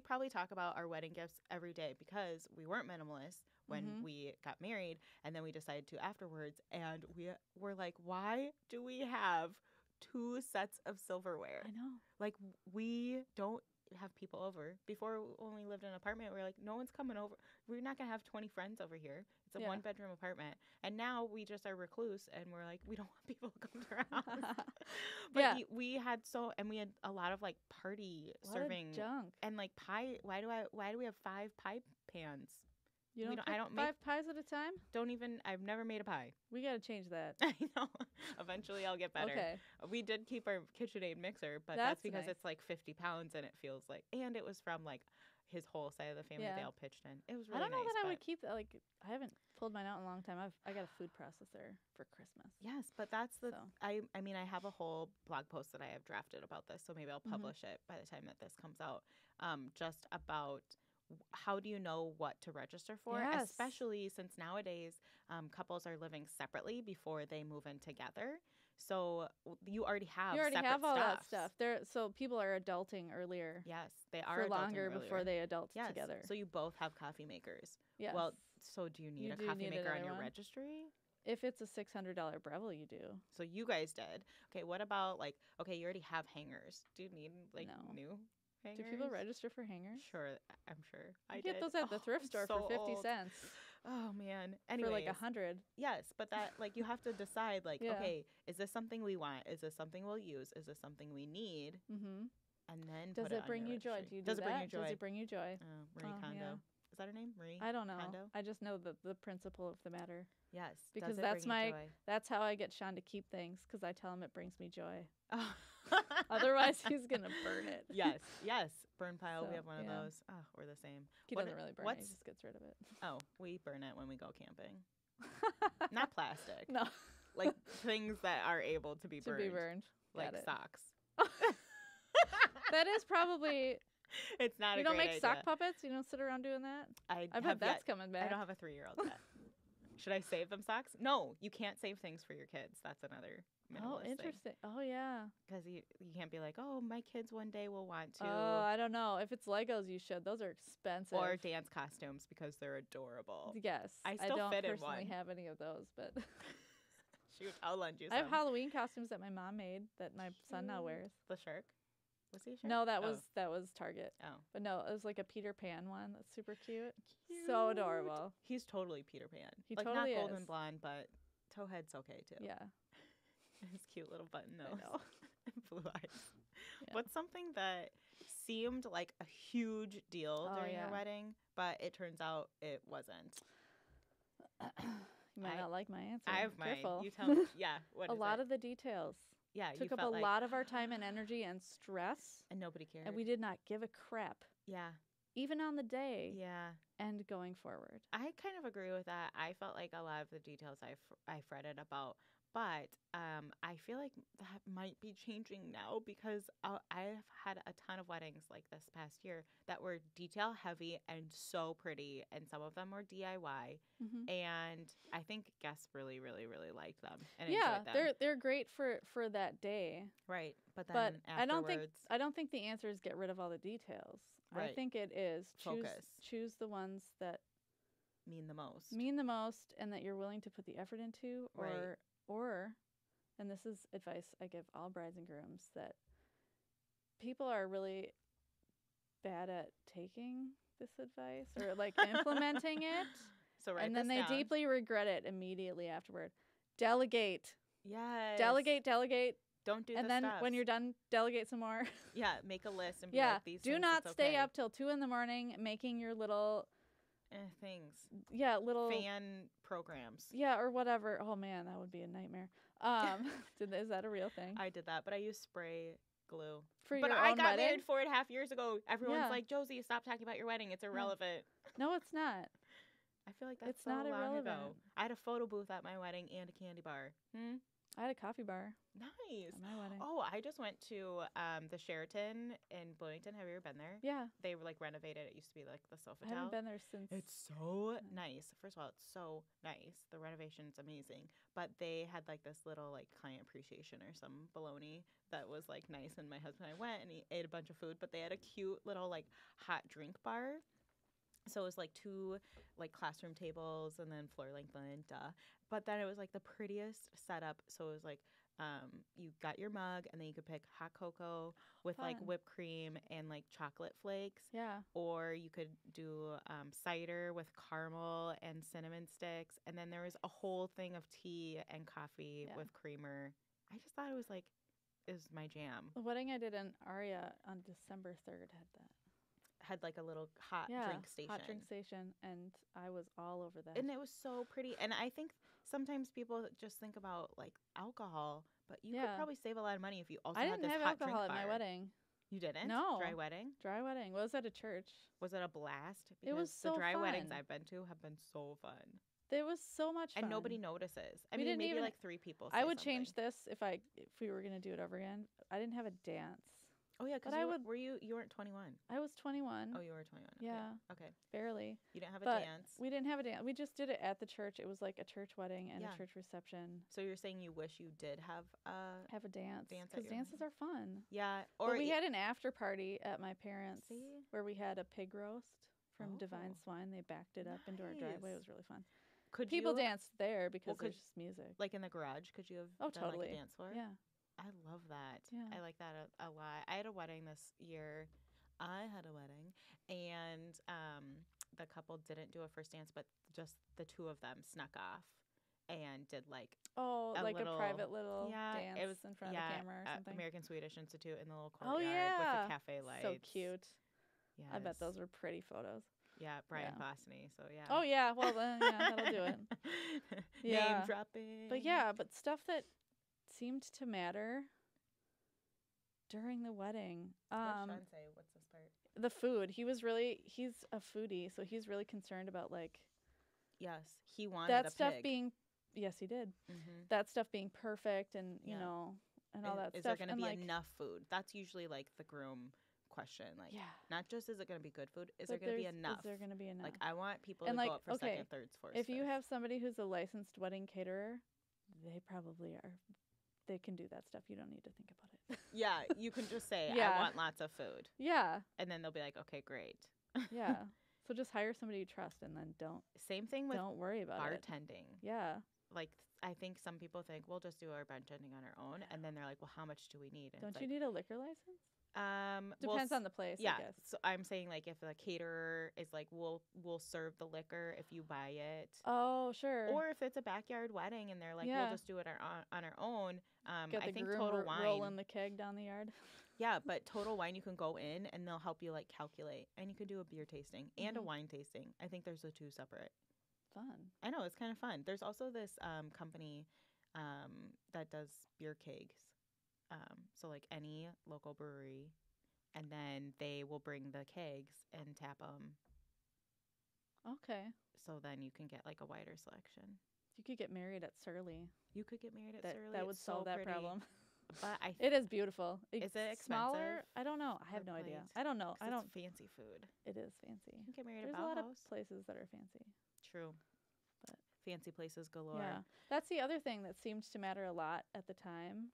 probably talk about our wedding gifts every day because we weren't minimalist when
Mhm.
we got married and then we decided to afterwards and we were like, why do we have 2 sets of silverware?
I know.
Like we don't have people over. Before, when we lived in an apartment, we were like, no one's coming over. We're not going to have 20 friends over here. It's a 1-bedroom apartment. And now we just are recluse, and we're like, we don't want people to come to our house. But we had a lot of like party serving
junk
and like pie. Why do we have 5 pie pans?
I don't make 5 pies at a time?
I've never made a pie.
We got to change that.
I know. Eventually I'll get better.
Okay.
We did keep our KitchenAid mixer, but that's because it's like 50 pounds and it feels like, and it was from like his whole side of the family. They all pitched in. It was really nice.
I don't know that I would keep that. Like, I haven't pulled mine out in a long time. I got a food processor for Christmas.
Yes, but that's I mean, I have a whole blog post that I have drafted about this, so maybe I'll publish it by the time that this comes out. Just about how do you know what to register for, especially since nowadays couples are living separately before they move in together. So you already have
all that stuff. So people are adulting earlier.
Yes, they are
for longer before they adult together.
So you both have coffee makers.
Yes.
Well, so do you need a coffee maker on your registry?
If it's a $600 Breville, you do.
So you guys did. Okay, what about like, you already have hangers. Do you need like new hangers?
Do people register for hangers?
Sure, I'm sure.
I get those at the thrift store for 50 cents.
Oh man. Anyway,
for like 100.
Yes, but that like you have to decide like, okay, is this something we want? Is this something we'll use? Is this something we need?
Mm-hmm.
And then
does it bring you joy? Do you do that? Does it bring you joy?
Marie Kondo. Yeah. Is that her name? Marie?
I don't know.
Kondo?
I just know the principle of the matter.
Yes,
because that's how I get Sean to keep things, because I tell him it brings me joy.
Oh.
Otherwise, he's gonna burn it.
Yes. Burn pile. We have one of those. Oh, we're the same.
He doesn't really burn it. He just gets rid of it.
Oh, we burn it when we go camping. Not plastic.
No.
Like things that are able to be burned. Like socks.
That is probably.
It's not.
You don't make sock puppets. You don't sit around doing that. I bet that's coming back.
I don't have a 3-year-old yet. Should I save them socks? No, you can't save things for your kids. That's another minimalist thing.
Interesting. Oh, yeah.
Because you can't be like, oh, my kids one day will want to.
Oh, I don't know. If it's Legos, you should. Those are expensive.
Or dance costumes because they're adorable.
Yes.
I don't
fit in one. Have any of those, but.
Shoot, I'll lend you some.
I have Halloween costumes that my mom made that my son now wears.
The shark? Was he a shark?
No, that was Target.
Oh.
But no, it was like a Peter Pan one. That's super cute. So adorable.
He's totally Peter Pan.
He
like
totally
not golden blonde, but towhead's okay too.
Yeah.
His cute little button nose. Blue eyes. Yeah. What's something that seemed like a huge deal during your wedding, but it turns out it wasn't?
You might not like my answer.
I have mine.
Careful.
You tell me. Yeah. What
is it? A lot of the details.
Yeah,
took up a lot of our time and energy and stress.
And nobody cared.
And we did not give a crap.
Yeah.
Even on the day.
Yeah.
And going forward.
I kind of agree with that. I felt like a lot of the details I fretted about. But I feel like that might be changing now because I've had a ton of weddings like this past year that were detail heavy and so pretty, and some of them were DIY. Mm-hmm. And I think guests really, really, really liked them and enjoyed them.
They're great for that day.
Right, but then afterwards,
I don't think the answer is get rid of all the details. Right. I think it is choose the ones that
mean the most,
and that you're willing to put the effort into, or, and this is advice I give all brides and grooms, that people are really bad at taking this advice or like implementing it.
So
and then they deeply regret it immediately afterward. Delegate.
Yes.
Delegate.
Don't do
and then when you're done, delegate some more.
Yeah, make a list and be like, these
do
things,
not stay up till 2 a.m. making your little
things.
Yeah, little
fan programs.
Yeah, or whatever. Oh man, that would be a nightmare. Is that a real thing?
I did that, but I used spray glue.
But I got
married 4.5 years ago. Everyone's like, Josie, stop talking about your wedding. It's irrelevant.
No, it's not.
I feel like that's
it's not irrelevant.
Ago. I had a photo booth at my wedding and a candy bar.
I had a coffee bar.
Nice.
At my wedding.
Oh, I just went to the Sheraton in Bloomington. Have you ever been there?
Yeah.
They were like renovated. It used to be like the Sofitel.
I haven't been there since.
It's so nice. First of all, it's so nice. The renovation's amazing. But they had like this little like client appreciation or some baloney that was like nice. And my husband and I went and he ate a bunch of food. But they had a cute little like hot drink bar. So it was like 2 like classroom tables and then floor length and but then it was like the prettiest setup. So it was like you got your mug, and then you could pick hot cocoa with like
Fun.
whipped cream and like chocolate flakes.
Yeah.
Or you could do cider with caramel and cinnamon sticks. And then there was a whole thing of tea and coffee
Yeah.
with creamer. I just thought it was my jam.
The wedding I did in Aria on December 3rd had that.
Had like a little hot drink station.
Hot drink station, and I was all over that.
And it was so pretty. And I think sometimes people just think about like alcohol, but you could probably save a lot of money if you also
I
had
didn't
this
have
hot
alcohol
drink
at my
bar.
wedding.
You didn't?
No.
Dry wedding?
Dry wedding. Well, it was at a church.
Was it a blast?
It was so
the dry weddings
fun.
I've been to have been so fun.
It was so much fun.
And nobody notices. I
We
mean,
didn't
maybe
even-
like 3 people.
I
say
would
something.
change this if we were gonna do it over again. I didn't have a dance.
Oh yeah, because
But I would-
you weren't 21.
I was 21.
Oh, you were 21.
Yeah.
Okay.
Barely.
You didn't have a
But
dance.
we didn't have a dance. We just did it at the church. It was like a church wedding and
Yeah.
a church reception.
So you're saying you wish you did have
Have a dance
Dance at
because
your-
dances are fun.
yeah,
Or
or
we had an after party at my parents'
See?
where we had a pig roast from Divine
Oh.
Swine. They backed it up into our driveway. It
Nice.
was really fun.
could
People
you
danced there because
could-
there's just music.
like in the garage? Could you have
Oh,
done
totally.
like a dance floor?
Yeah.
I love that.
Yeah.
I like that a lot. I had a wedding this year. I had a wedding, and the couple didn't do a first dance, but just the 2 of them snuck off and did like
Oh,
a
like
little-
a private little
yeah,
dance
it was
in front of the camera or
at
something.
American Swedish Institute in the little
Oh,
courtyard
yeah.
with the cafe lights.
So cute.
Yes.
I bet those were pretty photos.
Yeah, Brian
Yeah.
Bosney. So yeah.
Oh yeah, well then yeah, that'll do it. Yeah.
Name dropping.
But stuff that seemed to matter during the wedding.
What's Sean say? What's this part?
The food. He's a foodie, so he's really concerned about like
Yes, he wanted
that
a
stuff
pig.
being yes, he did.
Mm-hmm.
That stuff being perfect and you
Yeah.
know and all that
Is
stuff.
there going to
and
be
like,
enough food? That's usually like the groom question. Like,
yeah.
not just is it going to be good food, is
but
there going to be
there's-
enough?
Is there going to be enough?
Like, I want people
And,
to
like,
go up for
okay,
second, thirds, fourths.
if you
fifths.
have somebody who's a licensed wedding caterer, they probably are. They can do that stuff. You don't need to think about it.
yeah, you can just say,
Yeah.
I want lots of food.
Yeah,
And then they'll be like, okay, great.
yeah. So just hire somebody you trust, and then
Same thing with
don't worry about it.
bartending.
Yeah,
Like, I think some people think we'll just do our bartending on our own. And then they're like, well, how much do we need? And
don't
it's
you
like,
need a liquor license?
well,
Depends on the place.
yeah,
I guess.
so I'm saying like if the caterer is like we'll serve the liquor if you buy it,
Oh, sure.
or if it's a backyard wedding and they're like
Yeah.
we'll just do it on our own.
Get
I
the
think
groom
Total Wine,
rolling the keg down the yard.
yeah, but Total Wine you can go in and they'll help you like calculate, and you can do a beer tasting and a
Mhm.
wine tasting. I think there's the 2 separate.
Fun.
I know it's kind of fun. There's also this company that does beer kegs. So like any local brewery, and then they will bring the kegs and tap them.
Okay.
So then you can get like a wider selection.
You could get married at Surly.
You could get married at
That
Surly.
that would
It's so
solve that
pretty.
problem.
But I
It is beautiful.
Is it
smaller?
expensive
I don't know. I
per
have no idea.
plate?
I don't know.
'cause
I don't.
it's fancy food.
It is fancy.
You can get married
There's
at
a lot of
Bauhaus.
places that are fancy.
True.
But-
Fancy places galore.
Yeah, that's the other thing that seemed to matter a lot at the time.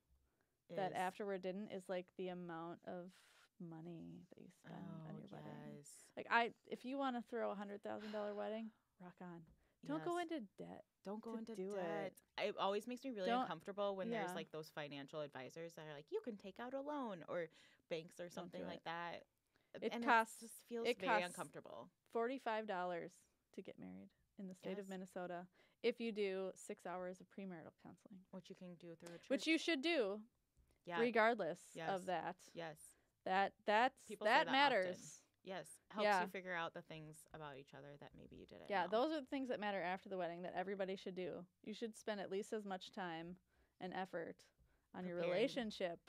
That
is-
afterward didn't is like the amount of money that you spend on
Oh,
your wedding.
yes.
Like if you want to throw $100,000 wedding, rock on. Don't go
Yes.
into debt.
Don't go
to
into
do
debt.
it.
It always makes me really
Don't-
uncomfortable when there's
yeah.
like those financial advisors that are like, you can take out a loan, or banks or something
do
like
it.
that.
It
and
costs-
it just feels
it
very
costs
uncomfortable.
$45 to get married in the state of
Yes.
Minnesota if you do 6 hours of premarital counseling,
Which you can do through a church.
which you should do
yeah.
regardless
Yes.
of that.
Yes.
That's
People say
that
that
matters.
Yes. Helps
Yeah.
you figure out the things about each other that maybe you didn't
Yeah,
know.
those are the things that matter after the wedding that everybody should do. You should spend at least as much time and effort on your
Preparing.
relationship.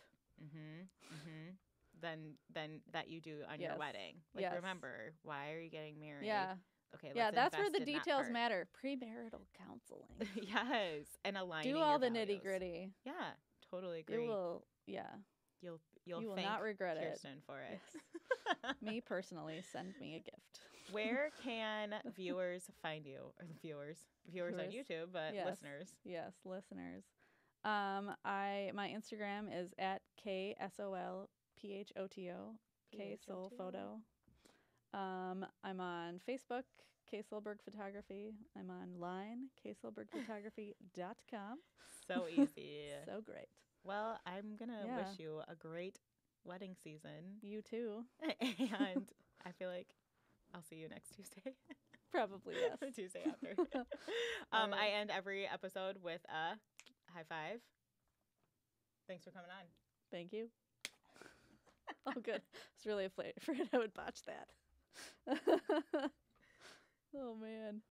Than that you do on your
Yes.
wedding. Like,
Yes.
remember, why are you getting married?
Yeah.
Okay,
Yeah,
let's
that's where
invest
the
in that
details
part.
matter. Premarital counseling.
Yes, and aligning
Do all
your
the
values.
nitty-gritty.
Yeah, totally agree.
You will, yeah.
You'll
You will
thank
not regret it.
Kirsten for it.
Me personally, send me a gift.
Where can viewers find you? Or viewers on
Viewers.
YouTube, but
Yes.
listeners.
Yes, listeners. My Instagram is at KSOLPHOTO, KSoulPhoto. I'm on Facebook, K Solberg Photography. I'm online, ksolbergphotography.com.
So easy.
So great.
Well, I'm going to
Yeah.
wish you a great wedding season.
You too.
And I feel like I'll see you next Tuesday.
Probably, yes.
The Tuesday after.
All right.
I end every episode with a high five. Thanks for coming on.
Thank you. Oh, good. I was really afraid I would botch that. Oh, man.